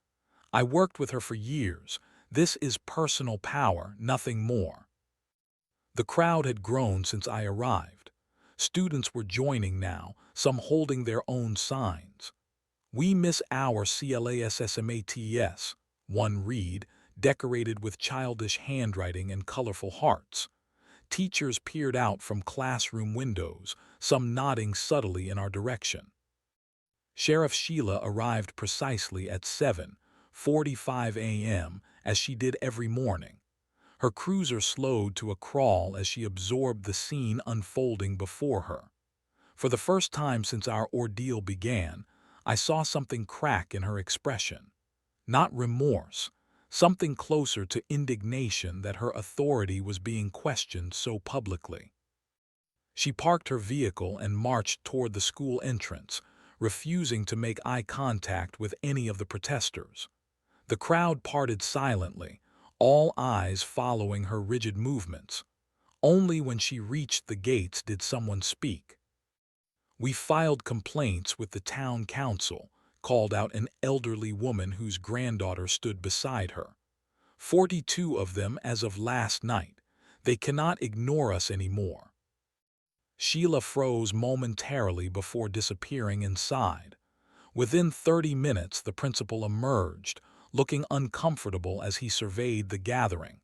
"I worked with her for years. This is personal power, nothing more." The crowd had grown since I arrived. Students were joining now, some holding their own signs. "We miss our CLASSMATS," one read, decorated with childish handwriting and colorful hearts. Teachers peered out from classroom windows, some nodding subtly in our direction. Sheriff Sheila arrived precisely at 7:45 a.m., as she did every morning. Her cruiser slowed to a crawl as she absorbed the scene unfolding before her. For the first time since our ordeal began, I saw something crack in her expression. Not remorse, something closer to indignation that her authority was being questioned so publicly. She parked her vehicle and marched toward the school entrance, refusing to make eye contact with any of the protesters. The crowd parted silently, all eyes following her rigid movements. Only when she reached the gates did someone speak. "We filed complaints with the town council," called out an elderly woman whose granddaughter stood beside her. "42 of them as of last night. They cannot ignore us anymore." Sheila froze momentarily before disappearing inside. Within 30 minutes, the principal emerged, looking uncomfortable as he surveyed the gathering.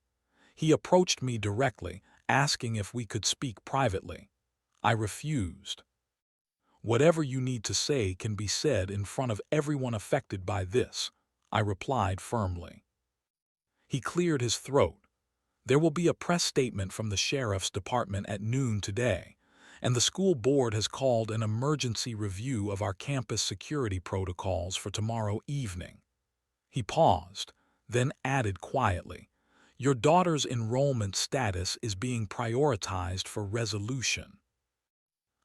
He approached me directly, asking if we could speak privately. I refused. "Whatever you need to say can be said in front of everyone affected by this," I replied firmly. He cleared his throat. "There will be a press statement from the sheriff's department at noon today, and the school board has called an emergency review of our campus security protocols for tomorrow evening." He paused, then added quietly, "Your daughter's enrollment status is being prioritized for resolution."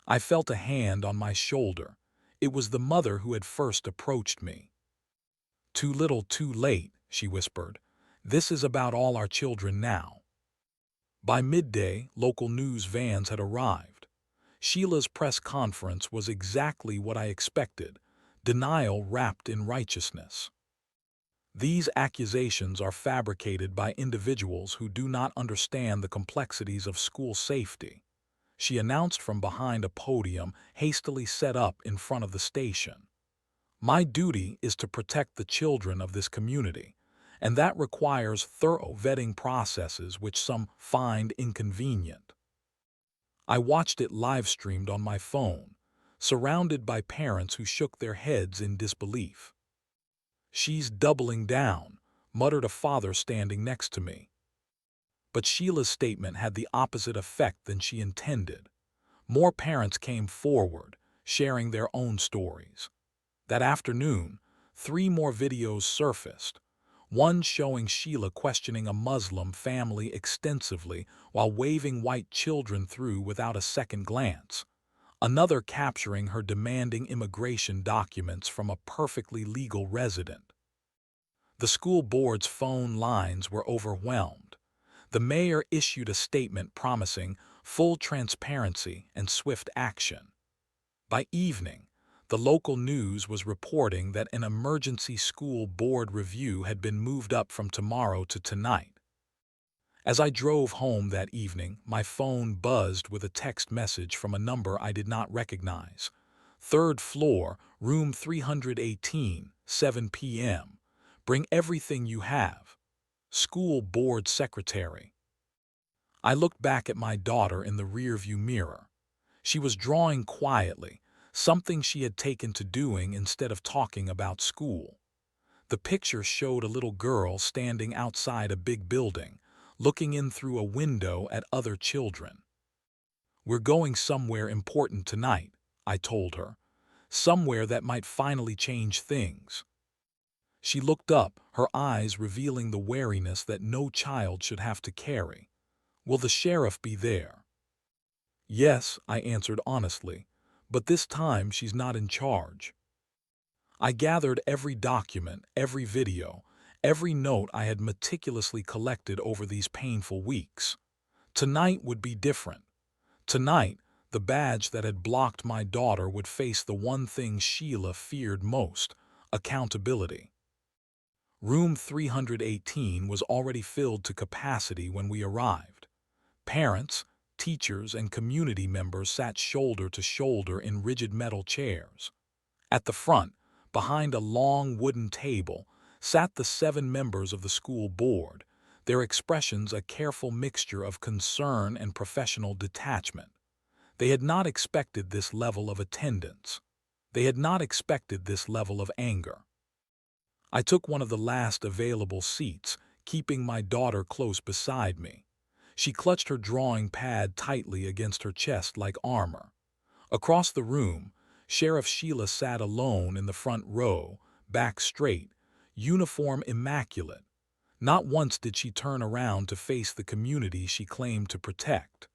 I felt a hand on my shoulder. It was the mother who had first approached me. "Too little, too late," she whispered. "This is about all our children now." By midday, local news vans had arrived. Sheila's press conference was exactly what I expected: denial wrapped in righteousness. "These accusations are fabricated by individuals who do not understand the complexities of school safety," she announced from behind a podium hastily set up in front of the station. "My duty is to protect the children of this community, and that requires thorough vetting processes which some find inconvenient." I watched it live-streamed on my phone, surrounded by parents who shook their heads in disbelief. "She's doubling down," muttered a father standing next to me. But Sheila's statement had the opposite effect than she intended. More parents came forward, sharing their own stories. That afternoon, 3 more videos surfaced. One showing Sheila questioning a Muslim family extensively while waving white children through without a second glance. Another capturing her demanding immigration documents from a perfectly legal resident. The school board's phone lines were overwhelmed. The mayor issued a statement promising full transparency and swift action. By evening, the local news was reporting that an emergency school board review had been moved up from tomorrow to tonight. As I drove home that evening, my phone buzzed with a text message from a number I did not recognize. Third floor, room 318, 7 p.m. Bring everything you have. School board secretary. I looked back at my daughter in the rearview mirror. She was drawing quietly, something she had taken to doing instead of talking about school. The picture showed a little girl standing outside a big building, looking in through a window at other children. "We're going somewhere important tonight," I told her. "Somewhere that might finally change things." She looked up, her eyes revealing the wariness that no child should have to carry. "Will the sheriff be there?" "Yes," I answered honestly, "but this time she's not in charge." I gathered every document, every video, every note I had meticulously collected over these painful weeks. Tonight would be different. Tonight, the badge that had blocked my daughter would face the one thing Sheila feared most: accountability. Room 318 was already filled to capacity when we arrived. Parents, teachers, and community members sat shoulder to shoulder in rigid metal chairs. At the front, behind a long wooden table, sat the 7 members of the school board, their expressions a careful mixture of concern and professional detachment. They had not expected this level of attendance. They had not expected this level of anger. I took one of the last available seats, keeping my daughter close beside me. She clutched her drawing pad tightly against her chest like armor. Across the room, Sheriff Sheila sat alone in the front row, back straight, uniform immaculate. Not once did she turn around to face the community she claimed to protect.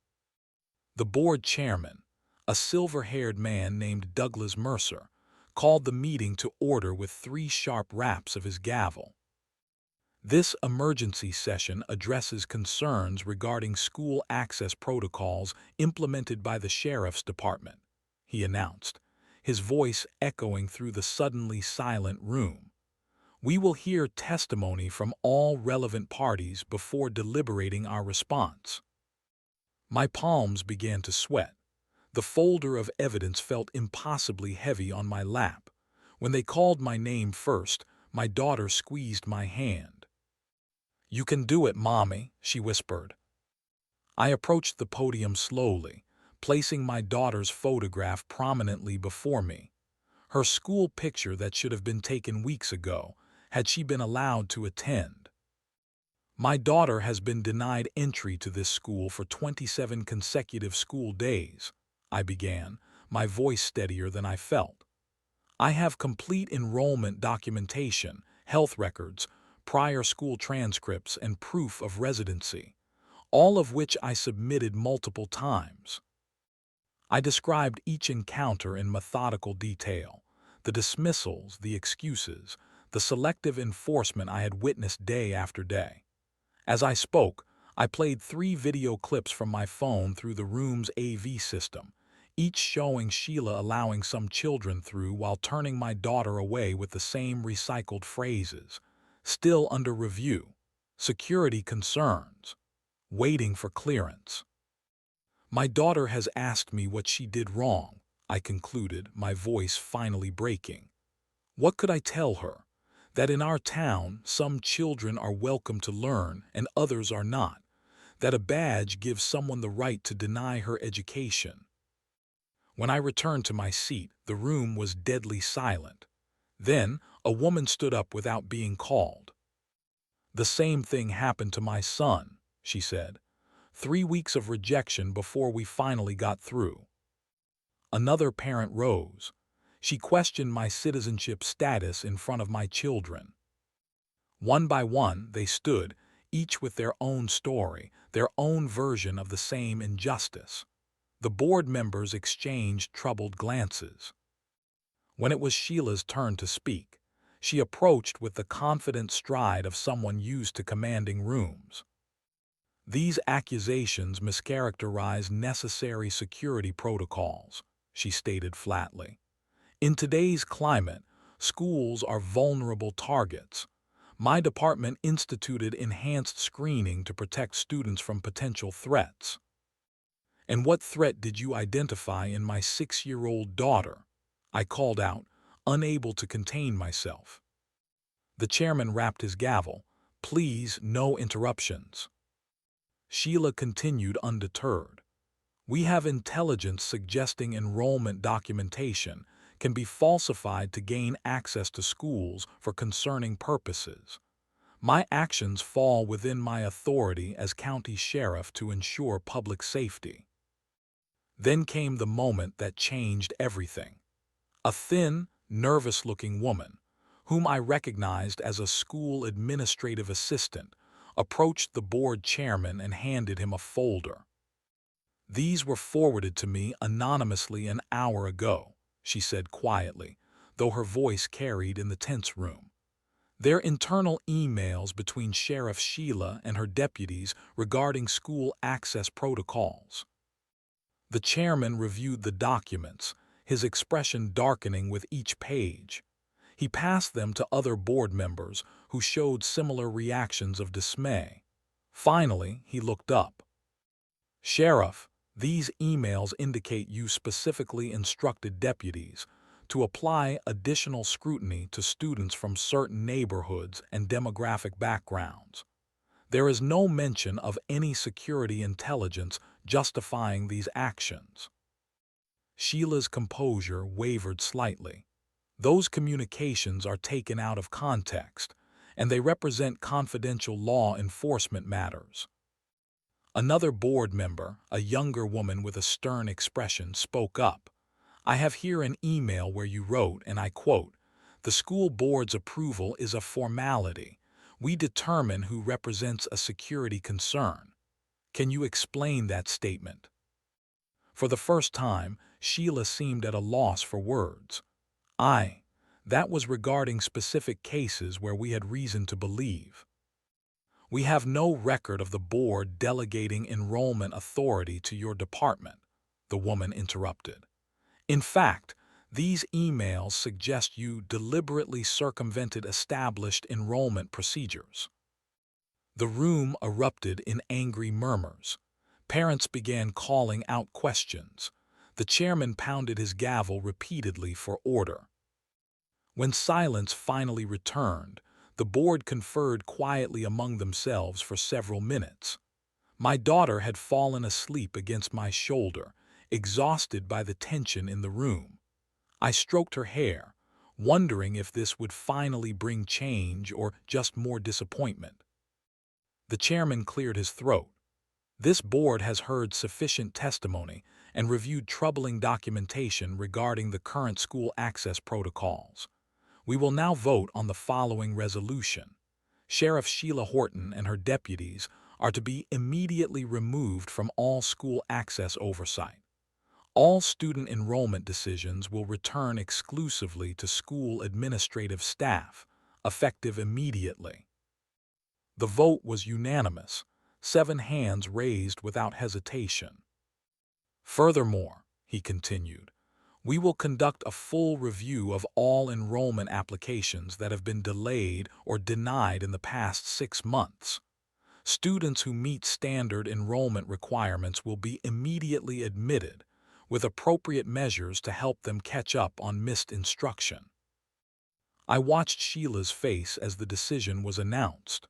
The board chairman, a silver-haired man named Douglas Mercer, called the meeting to order with 3 sharp raps of his gavel. "This emergency session addresses concerns regarding school access protocols implemented by the Sheriff's Department," he announced, his voice echoing through the suddenly silent room. "We will hear testimony from all relevant parties before deliberating our response." My palms began to sweat. The folder of evidence felt impossibly heavy on my lap. When they called my name first, my daughter squeezed my hand. "You can do it, Mommy," she whispered. I approached the podium slowly, placing my daughter's photograph prominently before me. Her school picture that should have been taken weeks ago, had she been allowed to attend. "My daughter has been denied entry to this school for 27 consecutive school days," I began, my voice steadier than I felt. "I have complete enrollment documentation, health records, prior school transcripts, and proof of residency, all of which I submitted multiple times." I described each encounter in methodical detail: the dismissals, the excuses, the selective enforcement I had witnessed day after day. As I spoke, I played 3 video clips from my phone through the room's AV system, each showing Sheila allowing some children through while turning my daughter away with the same recycled phrases: "Still under review," "Security concerns," "Waiting for clearance." "My daughter has asked me what she did wrong," I concluded, my voice finally breaking. "What could I tell her? That in our town, some children are welcome to learn and others are not. That a badge gives someone the right to deny her education." When I returned to my seat, the room was deadly silent. Then, a woman stood up without being called. "The same thing happened to my son," she said. 3 weeks of rejection before we finally got through." Another parent rose. She questioned my citizenship status in front of my children. One by one, they stood, each with their own story, their own version of the same injustice. The board members exchanged troubled glances. When it was Sheila's turn to speak, she approached with the confident stride of someone used to commanding rooms. These accusations mischaracterize necessary security protocols, she stated flatly. In today's climate, schools are vulnerable targets. My department instituted enhanced screening to protect students from potential threats. And what threat did you identify in my 6-year-old daughter? I called out, unable to contain myself. The chairman rapped his gavel. Please, no interruptions. Sheila continued undeterred. We have intelligence suggesting enrollment documentation can be falsified to gain access to schools for concerning purposes. My actions fall within my authority as county sheriff to ensure public safety. Then came the moment that changed everything. A thin, nervous-looking woman, whom I recognized as a school administrative assistant, approached the board chairman and handed him a folder. These were forwarded to me anonymously an hour ago, she said quietly, though her voice carried in the tense room. They're internal emails between Sheriff Sheila and her deputies regarding school access protocols. The chairman reviewed the documents, his expression darkening with each page. He passed them to other board members who showed similar reactions of dismay. Finally, he looked up. Sheriff, these emails indicate you specifically instructed deputies to apply additional scrutiny to students from certain neighborhoods and demographic backgrounds. There is no mention of any security intelligence justifying these actions. Sheila's composure wavered slightly. Those communications are taken out of context, and they represent confidential law enforcement matters. Another board member, a younger woman with a stern expression, spoke up. I have here an email where you wrote, and I quote, "The school board's approval is a formality. We determine who represents a security concern." Can you explain that statement? For the first time, Sheila seemed at a loss for words. That was regarding specific cases where we had reason to believe. We have no record of the board delegating enrollment authority to your department, the woman interrupted. In fact, these emails suggest you deliberately circumvented established enrollment procedures. The room erupted in angry murmurs. Parents began calling out questions. The chairman pounded his gavel repeatedly for order. When silence finally returned, the board conferred quietly among themselves for several minutes. My daughter had fallen asleep against my shoulder, exhausted by the tension in the room. I stroked her hair, wondering if this would finally bring change or just more disappointment. The chairman cleared his throat. This board has heard sufficient testimony and reviewed troubling documentation regarding the current school access protocols. We will now vote on the following resolution. Sheriff Sheila Horton and her deputies are to be immediately removed from all school access oversight. All student enrollment decisions will return exclusively to school administrative staff, effective immediately. The vote was unanimous, 7 hands raised without hesitation. Furthermore, he continued, we will conduct a full review of all enrollment applications that have been delayed or denied in the past 6 months. Students who meet standard enrollment requirements will be immediately admitted, with appropriate measures to help them catch up on missed instruction. I watched Sheila's face as the decision was announced.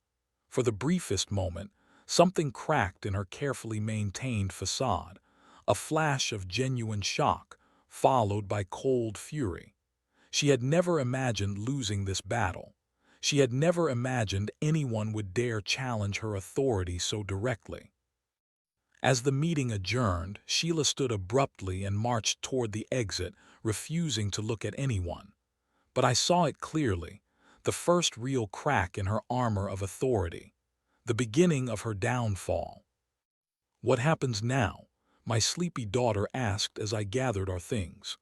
For the briefest moment, something cracked in her carefully maintained facade, a flash of genuine shock, followed by cold fury. She had never imagined losing this battle. She had never imagined anyone would dare challenge her authority so directly. As the meeting adjourned, Sheila stood abruptly and marched toward the exit, refusing to look at anyone. But I saw it clearly, the first real crack in her armor of authority, the beginning of her downfall. "What happens now?" my sleepy daughter asked as I gathered our things.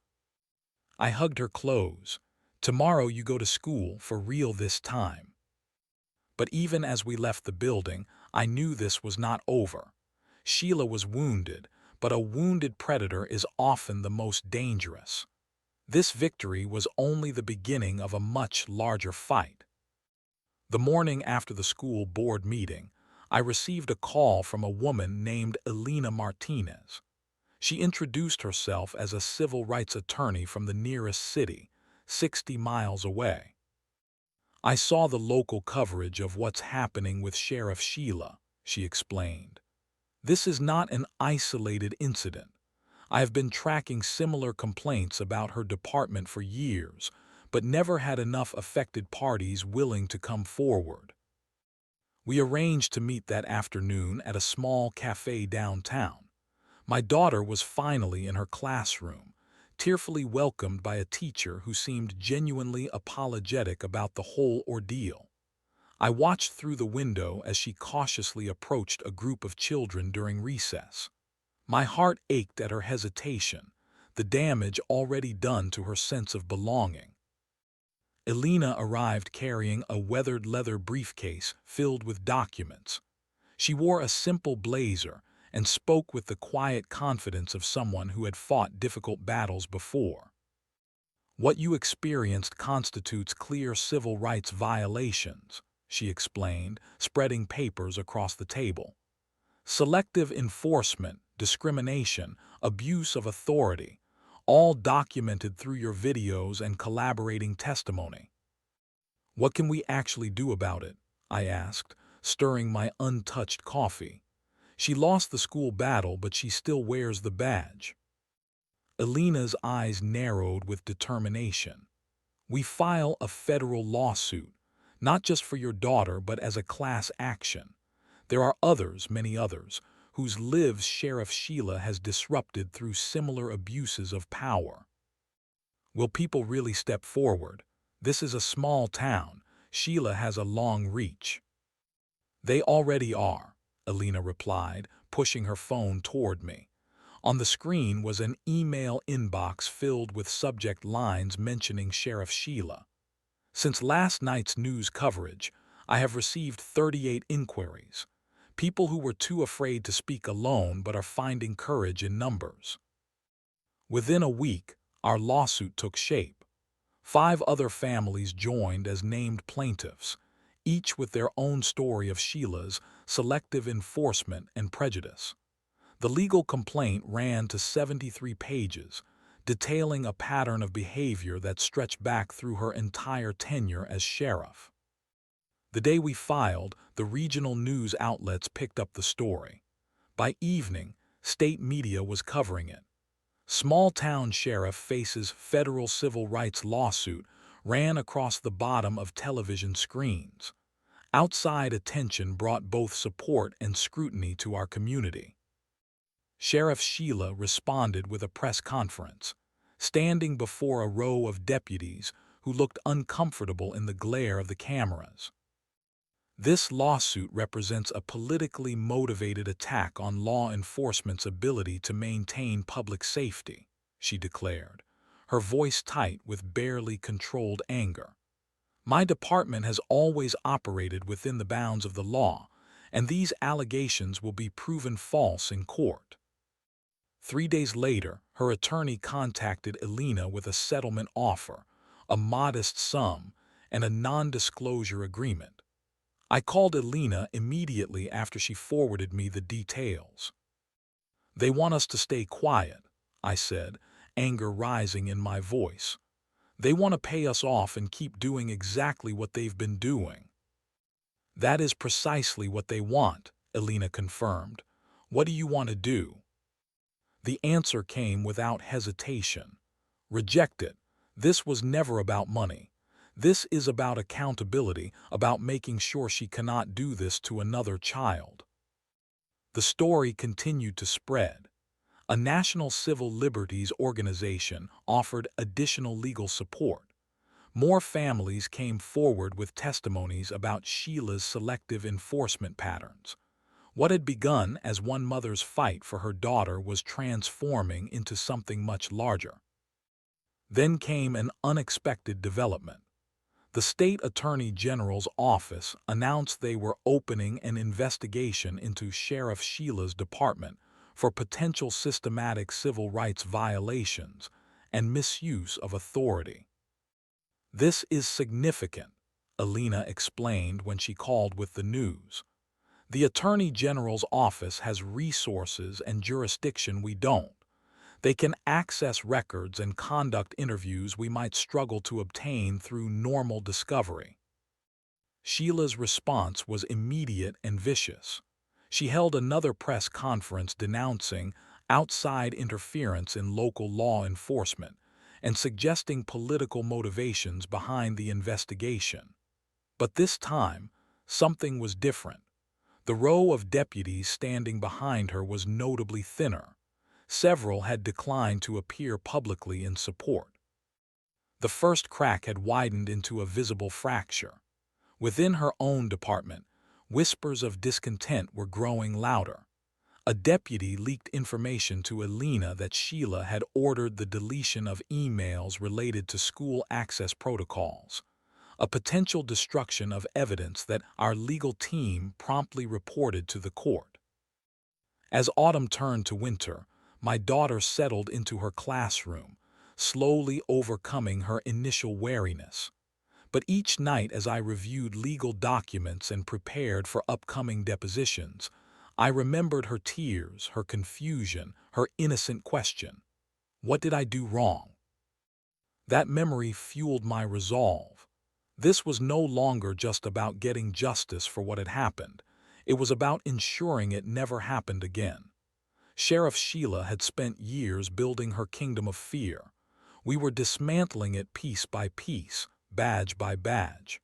I hugged her close. "Tomorrow you go to school for real this time." But even as we left the building, I knew this was not over. Sheila was wounded, but a wounded predator is often the most dangerous. This victory was only the beginning of a much larger fight. The morning after the school board meeting, I received a call from a woman named Elena Martinez. She introduced herself as a civil rights attorney from the nearest city, 60 miles away. "I saw the local coverage of what's happening with Sheriff Sheila," she explained. "This is not an isolated incident. I have been tracking similar complaints about her department for years, but never had enough affected parties willing to come forward." We arranged to meet that afternoon at a small cafe downtown. My daughter was finally in her classroom, tearfully welcomed by a teacher who seemed genuinely apologetic about the whole ordeal. I watched through the window as she cautiously approached a group of children during recess. My heart ached at her hesitation, the damage already done to her sense of belonging. Elena arrived carrying a weathered leather briefcase filled with documents. She wore a simple blazer and spoke with the quiet confidence of someone who had fought difficult battles before. "What you experienced constitutes clear civil rights violations," she explained, spreading papers across the table. "Selective enforcement, discrimination, abuse of authority, all documented through your videos and collaborating testimony." "What can we actually do about it?" I asked, stirring my untouched coffee. "She lost the school battle, but she still wears the badge." Elena's eyes narrowed with determination. "We file a federal lawsuit, not just for your daughter, but as a class action. There are others, many others, whose lives Sheriff Sheila has disrupted through similar abuses of power." "Will people really step forward? This is a small town. Sheila has a long reach." "They already are," Elena replied, pushing her phone toward me. On the screen was an email inbox filled with subject lines mentioning Sheriff Sheila. "Since last night's news coverage, I have received 38 inquiries. People who were too afraid to speak alone but are finding courage in numbers." Within a week, our lawsuit took shape. 5 other families joined as named plaintiffs, each with their own story of Sheila's selective enforcement and prejudice. The legal complaint ran to 73 pages, detailing a pattern of behavior that stretched back through her entire tenure as sheriff. The day we filed, the regional news outlets picked up the story. By evening, state media was covering it. "Small-town sheriff faces federal civil rights lawsuit" ran across the bottom of television screens. Outside attention brought both support and scrutiny to our community. Sheriff Sheila responded with a press conference, standing before a row of deputies who looked uncomfortable in the glare of the cameras. "This lawsuit represents a politically motivated attack on law enforcement's ability to maintain public safety," she declared, her voice tight with barely controlled anger. "My department has always operated within the bounds of the law, and these allegations will be proven false in court." 3 days later, her attorney contacted Elena with a settlement offer, a modest sum, and a non-disclosure agreement. I called Elena immediately after she forwarded me the details. "They want us to stay quiet," I said, anger rising in my voice. "They want to pay us off and keep doing exactly what they've been doing." "That is precisely what they want," Elena confirmed. "What do you want to do?" The answer came without hesitation. "Reject it. This was never about money. This is about accountability, about making sure she cannot do this to another child." The story continued to spread. A national civil liberties organization offered additional legal support. More families came forward with testimonies about Sheila's selective enforcement patterns. What had begun as one mother's fight for her daughter was transforming into something much larger. Then came an unexpected development. The state attorney general's office announced they were opening an investigation into Sheriff Sheila's department for potential systematic civil rights violations and misuse of authority. "This is significant," Alina explained when she called with the news. "The Attorney General's office has resources and jurisdiction we don't. They can access records and conduct interviews we might struggle to obtain through normal discovery." Sheila's response was immediate and vicious. She held another press conference denouncing outside interference in local law enforcement and suggesting political motivations behind the investigation. But this time, something was different. The row of deputies standing behind her was notably thinner. Several had declined to appear publicly in support. The first crack had widened into a visible fracture. Within her own department, whispers of discontent were growing louder. A deputy leaked information to Alina that Sheila had ordered the deletion of emails related to school access protocols, a potential destruction of evidence that our legal team promptly reported to the court. As autumn turned to winter, my daughter settled into her classroom, slowly overcoming her initial wariness. But each night as I reviewed legal documents and prepared for upcoming depositions, I remembered her tears, her confusion, her innocent question. What did I do wrong? That memory fueled my resolve. This was no longer just about getting justice for what had happened. It was about ensuring it never happened again. Sheriff Sheila had spent years building her kingdom of fear. We were dismantling it piece by piece, badge by badge.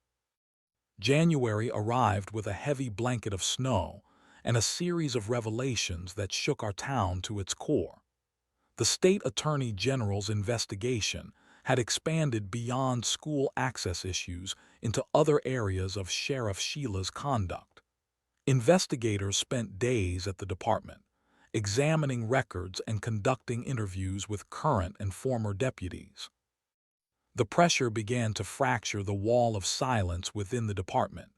January arrived with a heavy blanket of snow and a series of revelations that shook our town to its core. The state attorney general's investigation had expanded beyond school access issues into other areas of Sheriff Sheila's conduct. Investigators spent days at the department, examining records and conducting interviews with current and former deputies. The pressure began to fracture the wall of silence within the department.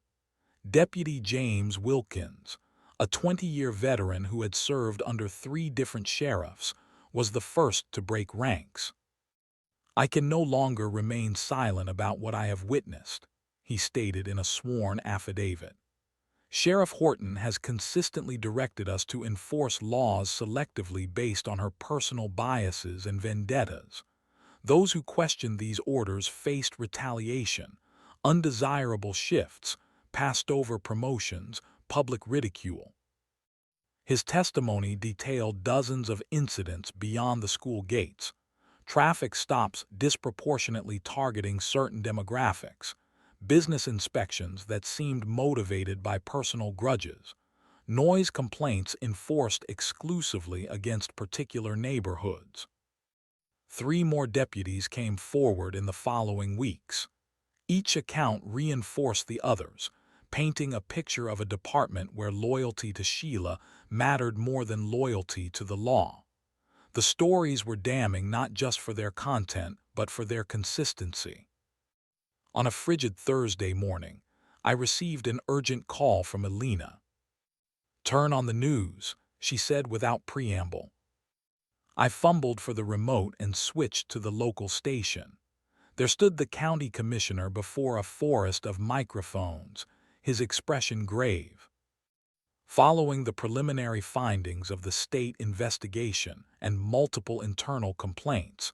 Deputy James Wilkins, a 20-year veteran who had served under 3 different sheriffs, was the first to break ranks. "I can no longer remain silent about what I have witnessed," he stated in a sworn affidavit. "Sheriff Horton has consistently directed us to enforce laws selectively based on her personal biases and vendettas. Those who questioned these orders faced retaliation, undesirable shifts, passed over promotions, public ridicule." His testimony detailed dozens of incidents beyond the school gates: traffic stops disproportionately targeting certain demographics, business inspections that seemed motivated by personal grudges, noise complaints enforced exclusively against particular neighborhoods. 3 more deputies came forward in the following weeks. Each account reinforced the others, painting a picture of a department where loyalty to Sheila mattered more than loyalty to the law. The stories were damning not just for their content, but for their consistency. On a frigid Thursday morning, I received an urgent call from Alina. "Turn on the news," she said without preamble. I fumbled for the remote and switched to the local station. There stood the county commissioner before a forest of microphones, his expression grave. Following the preliminary findings of the state investigation and multiple internal complaints,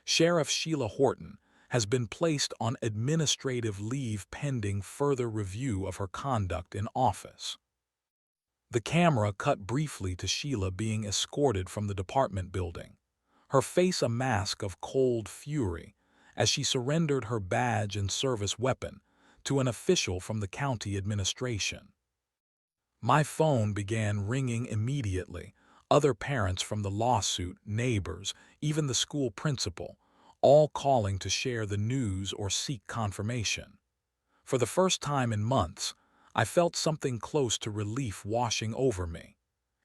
Sheriff Sheila Horton has been placed on administrative leave pending further review of her conduct in office. The camera cut briefly to Sheila being escorted from the department building, her face a mask of cold fury as she surrendered her badge and service weapon to an official from the county administration. My phone began ringing immediately, other parents from the lawsuit, neighbors, even the school principal, all calling to share the news or seek confirmation. For the first time in months, I felt something close to relief washing over me.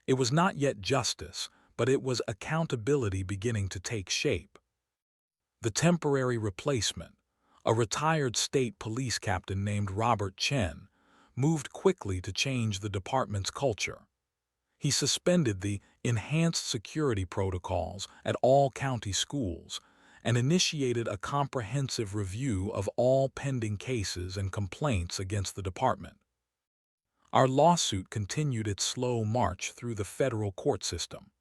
It was not yet justice, but it was accountability beginning to take shape. The temporary replacement, a retired state police captain named Robert Chen, moved quickly to change the department's culture. He suspended the enhanced security protocols at all county schools and initiated a comprehensive review of all pending cases and complaints against the department. Our lawsuit continued its slow march through the federal court system.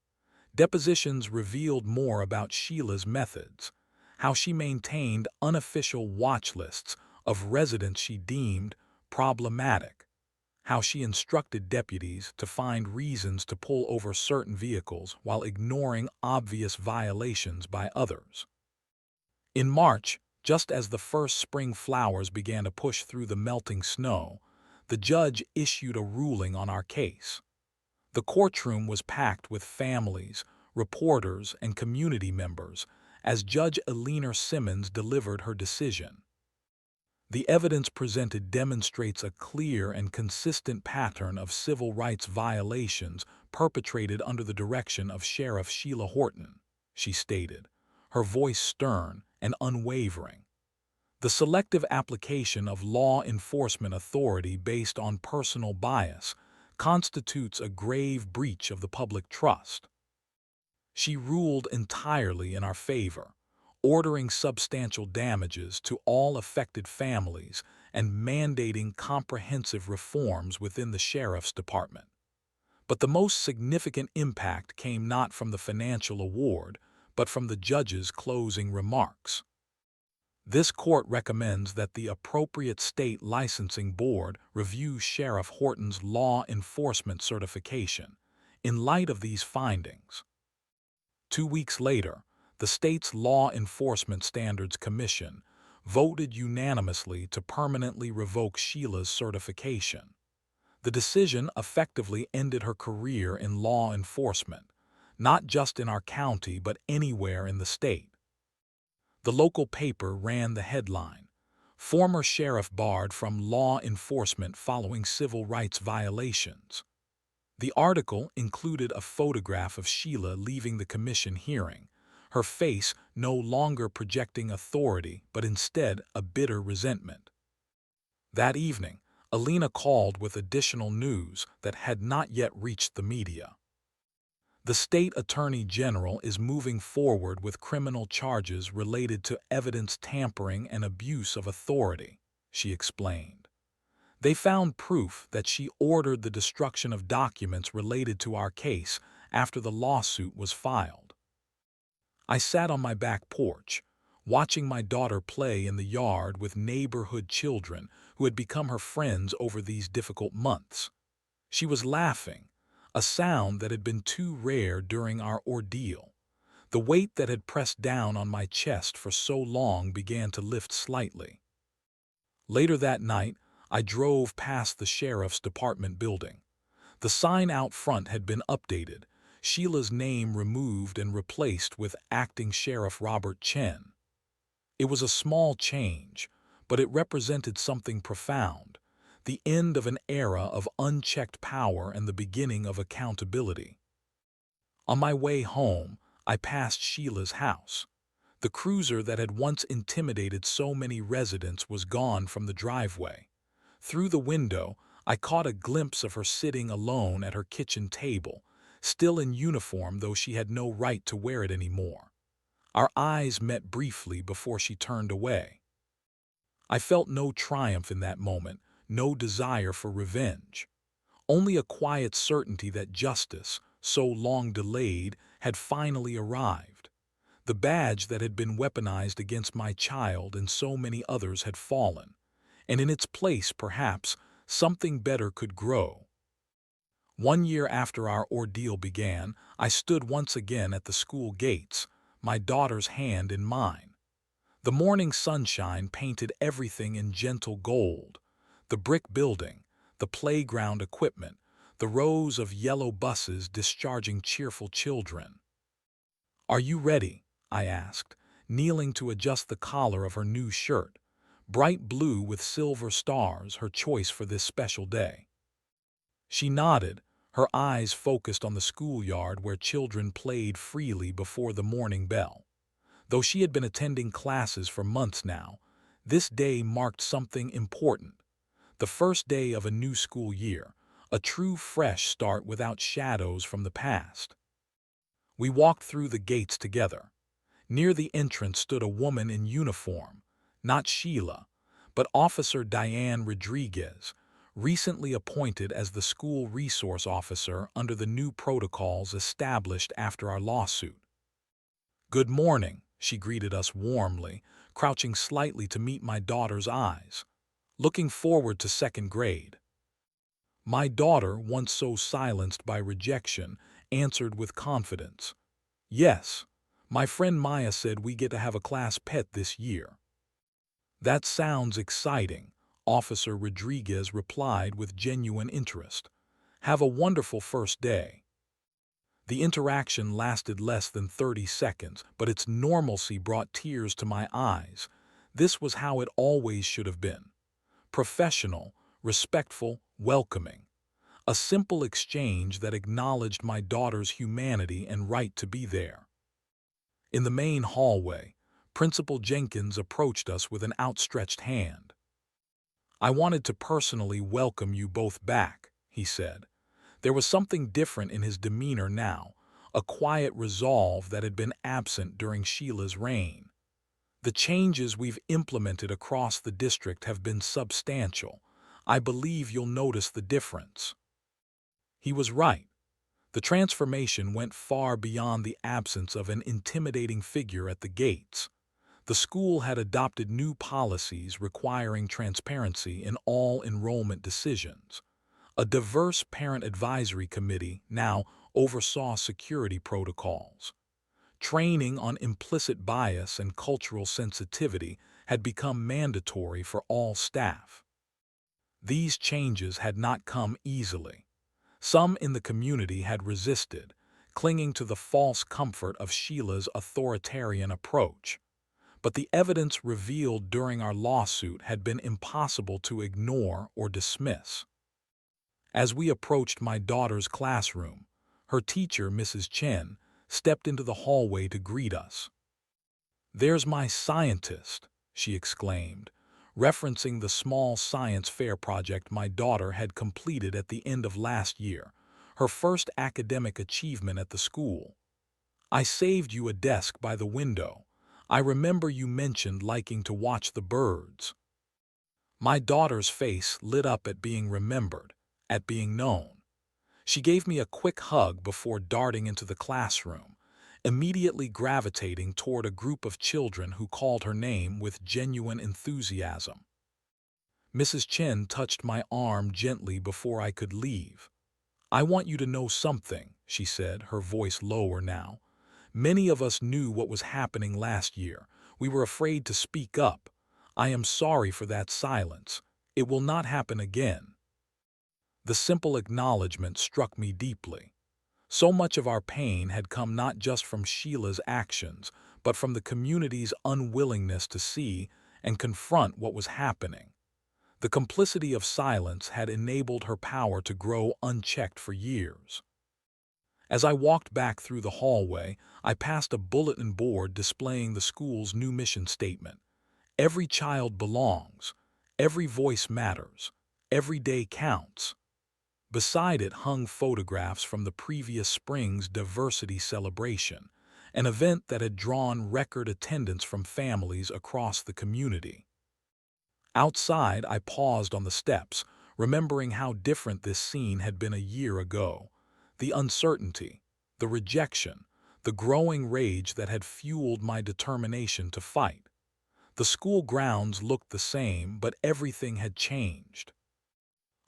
Depositions revealed more about Sheila's methods, how she maintained unofficial watch lists of residents she deemed problematic, how she instructed deputies to find reasons to pull over certain vehicles while ignoring obvious violations by others. In March, just as the first spring flowers began to push through the melting snow, the judge issued a ruling on our case. The courtroom was packed with families, reporters, and community members as Judge Eleanor Simmons delivered her decision. The evidence presented demonstrates a clear and consistent pattern of civil rights violations perpetrated under the direction of Sheriff Sheila Horton, she stated, her voice stern and unwavering. The selective application of law enforcement authority based on personal bias constitutes a grave breach of the public trust. She ruled entirely in our favor, ordering substantial damages to all affected families and mandating comprehensive reforms within the sheriff's department. But the most significant impact came not from the financial award, but from the judge's closing remarks. This court recommends that the appropriate state licensing board review Sheriff Horton's law enforcement certification. In light of these findings, 2 weeks later, the state's Law Enforcement Standards Commission voted unanimously to permanently revoke Sheila's certification. The decision effectively ended her career in law enforcement, not just in our county but anywhere in the state. The local paper ran the headline, "Former Sheriff Barred from Law Enforcement Following Civil Rights Violations." The article included a photograph of Sheila leaving the commission hearing, her face no longer projecting authority but instead a bitter resentment. That evening, Alina called with additional news that had not yet reached the media. The state attorney general is moving forward with criminal charges related to evidence tampering and abuse of authority, she explained. They found proof that she ordered the destruction of documents related to our case after the lawsuit was filed. I sat on my back porch, watching my daughter play in the yard with neighborhood children who had become her friends over these difficult months. She was laughing, a sound that had been too rare during our ordeal. The weight that had pressed down on my chest for so long began to lift slightly. Later that night, I drove past the sheriff's department building. The sign out front had been updated, Sheila's name removed and replaced with Acting Sheriff Robert Chen. It was a small change, but it represented something profound, the end of an era of unchecked power and the beginning of accountability. On my way home, I passed Sheila's house. The cruiser that had once intimidated so many residents was gone from the driveway. Through the window, I caught a glimpse of her sitting alone at her kitchen table, still in uniform though she had no right to wear it anymore. Our eyes met briefly before she turned away. I felt no triumph in that moment, no desire for revenge. Only a quiet certainty that justice, so long delayed, had finally arrived. The badge that had been weaponized against my child and so many others had fallen, and in its place, perhaps, something better could grow. 1 year after our ordeal began, I stood once again at the school gates, my daughter's hand in mine. The morning sunshine painted everything in gentle gold: the brick building, the playground equipment, the rows of yellow buses discharging cheerful children. "Are you ready?" I asked, kneeling to adjust the collar of her new shirt, bright blue with silver stars, her choice for this special day. She nodded, her eyes focused on the schoolyard where children played freely before the morning bell. Though she had been attending classes for months now, this day marked something important. The first day of a new school year, a true fresh start without shadows from the past. We walked through the gates together. Near the entrance stood a woman in uniform, not Sheila, but Officer Diane Rodriguez, recently appointed as the school resource officer under the new protocols established after our lawsuit. "Good morning," she greeted us warmly, crouching slightly to meet my daughter's eyes. "Looking forward to second grade." My daughter, once so silenced by rejection, answered with confidence. "Yes, my friend Maya said we get to have a class pet this year." "That sounds exciting," Officer Rodriguez replied with genuine interest. "Have a wonderful first day." The interaction lasted less than 30 seconds, but its normalcy brought tears to my eyes. This was how it always should have been. Professional, respectful, welcoming. A simple exchange that acknowledged my daughter's humanity and right to be there. In the main hallway, Principal Jenkins approached us with an outstretched hand. "I wanted to personally welcome you both back," he said. There was something different in his demeanor now, a quiet resolve that had been absent during Sheila's reign. "The changes we've implemented across the district have been substantial. I believe you'll notice the difference." He was right. The transformation went far beyond the absence of an intimidating figure at the gates. The school had adopted new policies requiring transparency in all enrollment decisions. A diverse parent advisory committee now oversaw security protocols. Training on implicit bias and cultural sensitivity had become mandatory for all staff. These changes had not come easily. Some in the community had resisted, clinging to the false comfort of Sheila's authoritarian approach. But the evidence revealed during our lawsuit had been impossible to ignore or dismiss. As we approached my daughter's classroom, her teacher, Mrs. Chen, stepped into the hallway to greet us. "There's my scientist," she exclaimed, referencing the small science fair project my daughter had completed at the end of last year, her first academic achievement at the school. "I saved you a desk by the window. I remember you mentioned liking to watch the birds." My daughter's face lit up at being remembered, at being known. She gave me a quick hug before darting into the classroom, immediately gravitating toward a group of children who called her name with genuine enthusiasm. Mrs. Chen touched my arm gently before I could leave. "I want you to know something," she said, her voice lower now. "Many of us knew what was happening last year. We were afraid to speak up. I am sorry for that silence. It will not happen again." The simple acknowledgement struck me deeply. So much of our pain had come not just from Sheila's actions, but from the community's unwillingness to see and confront what was happening. The complicity of silence had enabled her power to grow unchecked for years. As I walked back through the hallway, I passed a bulletin board displaying the school's new mission statement. "Every child belongs. Every voice matters. Every day counts." Beside it hung photographs from the previous spring's diversity celebration, an event that had drawn record attendance from families across the community. Outside, I paused on the steps, remembering how different this scene had been a year ago. The uncertainty, the rejection, the growing rage that had fueled my determination to fight. The school grounds looked the same, but everything had changed.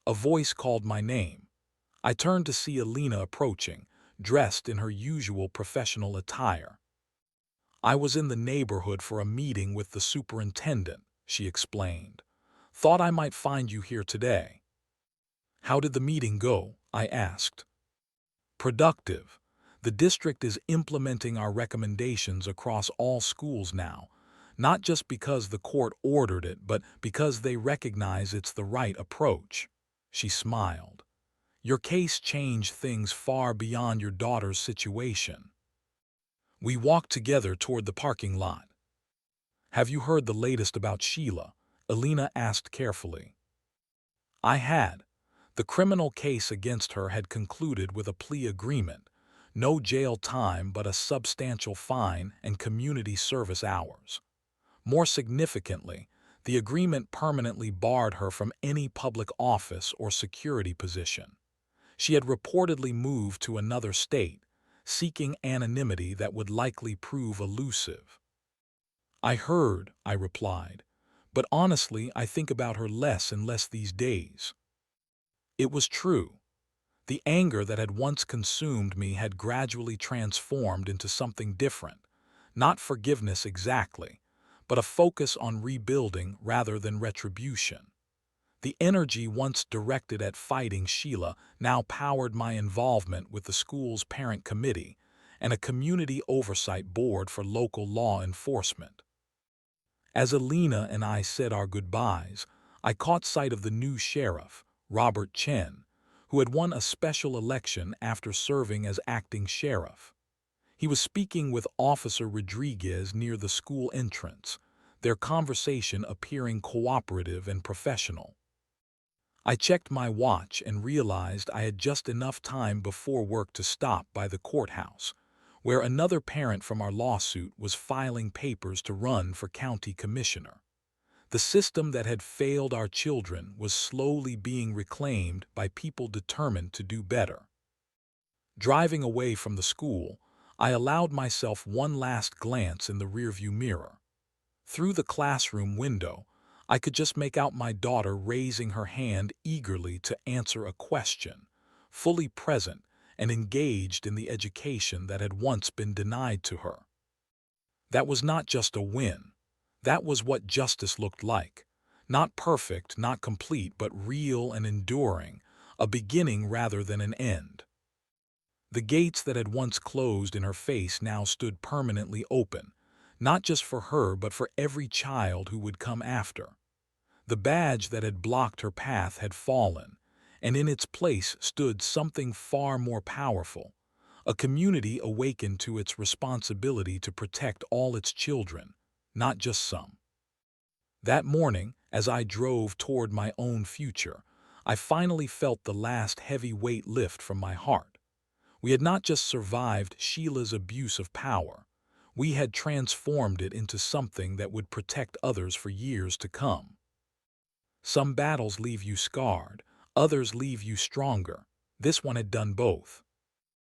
A voice called my name. I turned to see Alina approaching, dressed in her usual professional attire. "I was in the neighborhood for a meeting with the superintendent," she explained. "Thought I might find you here today." "How did the meeting go?" I asked. Productive. The district is implementing our recommendations across all schools now, not just because the court ordered it, but because they recognize it's the right approach. She smiled. Your case changed things far beyond your daughter's situation. We walked together toward the parking lot. Have you heard the latest about Sheila? Alina asked carefully. I had. The criminal case against her had concluded with a plea agreement, no jail time but a substantial fine and community service hours. More significantly, the agreement permanently barred her from any public office or security position. She had reportedly moved to another state, seeking anonymity that would likely prove elusive. I heard, I replied, but honestly I think about her less and less these days. It was true. The anger that had once consumed me had gradually transformed into something different, not forgiveness exactly, but a focus on rebuilding rather than retribution. The energy once directed at fighting Sheila now powered my involvement with the school's parent committee and a community oversight board for local law enforcement. As Alina and I said our goodbyes, I caught sight of the new sheriff, Robert Chen, who had won a special election after serving as acting sheriff. He was speaking with Officer Rodriguez near the school entrance, their conversation appearing cooperative and professional. I checked my watch and realized I had just enough time before work to stop by the courthouse, where another parent from our lawsuit was filing papers to run for county commissioner. The system that had failed our children was slowly being reclaimed by people determined to do better. Driving away from the school, I allowed myself one last glance in the rearview mirror. Through the classroom window, I could just make out my daughter raising her hand eagerly to answer a question, fully present and engaged in the education that had once been denied to her. That was not just a win. That was what justice looked like. Not perfect, not complete, but real and enduring, a beginning rather than an end. The gates that had once closed in her face now stood permanently open, not just for her but for every child who would come after. The badge that had blocked her path had fallen, and in its place stood something far more powerful, a community awakened to its responsibility to protect all its children, not just some. That morning, as I drove toward my own future, I finally felt the last heavy weight lift from my heart. We had not just survived Sheila's abuse of power, we had transformed it into something that would protect others for years to come. Some battles leave you scarred, others leave you stronger. This one had done both.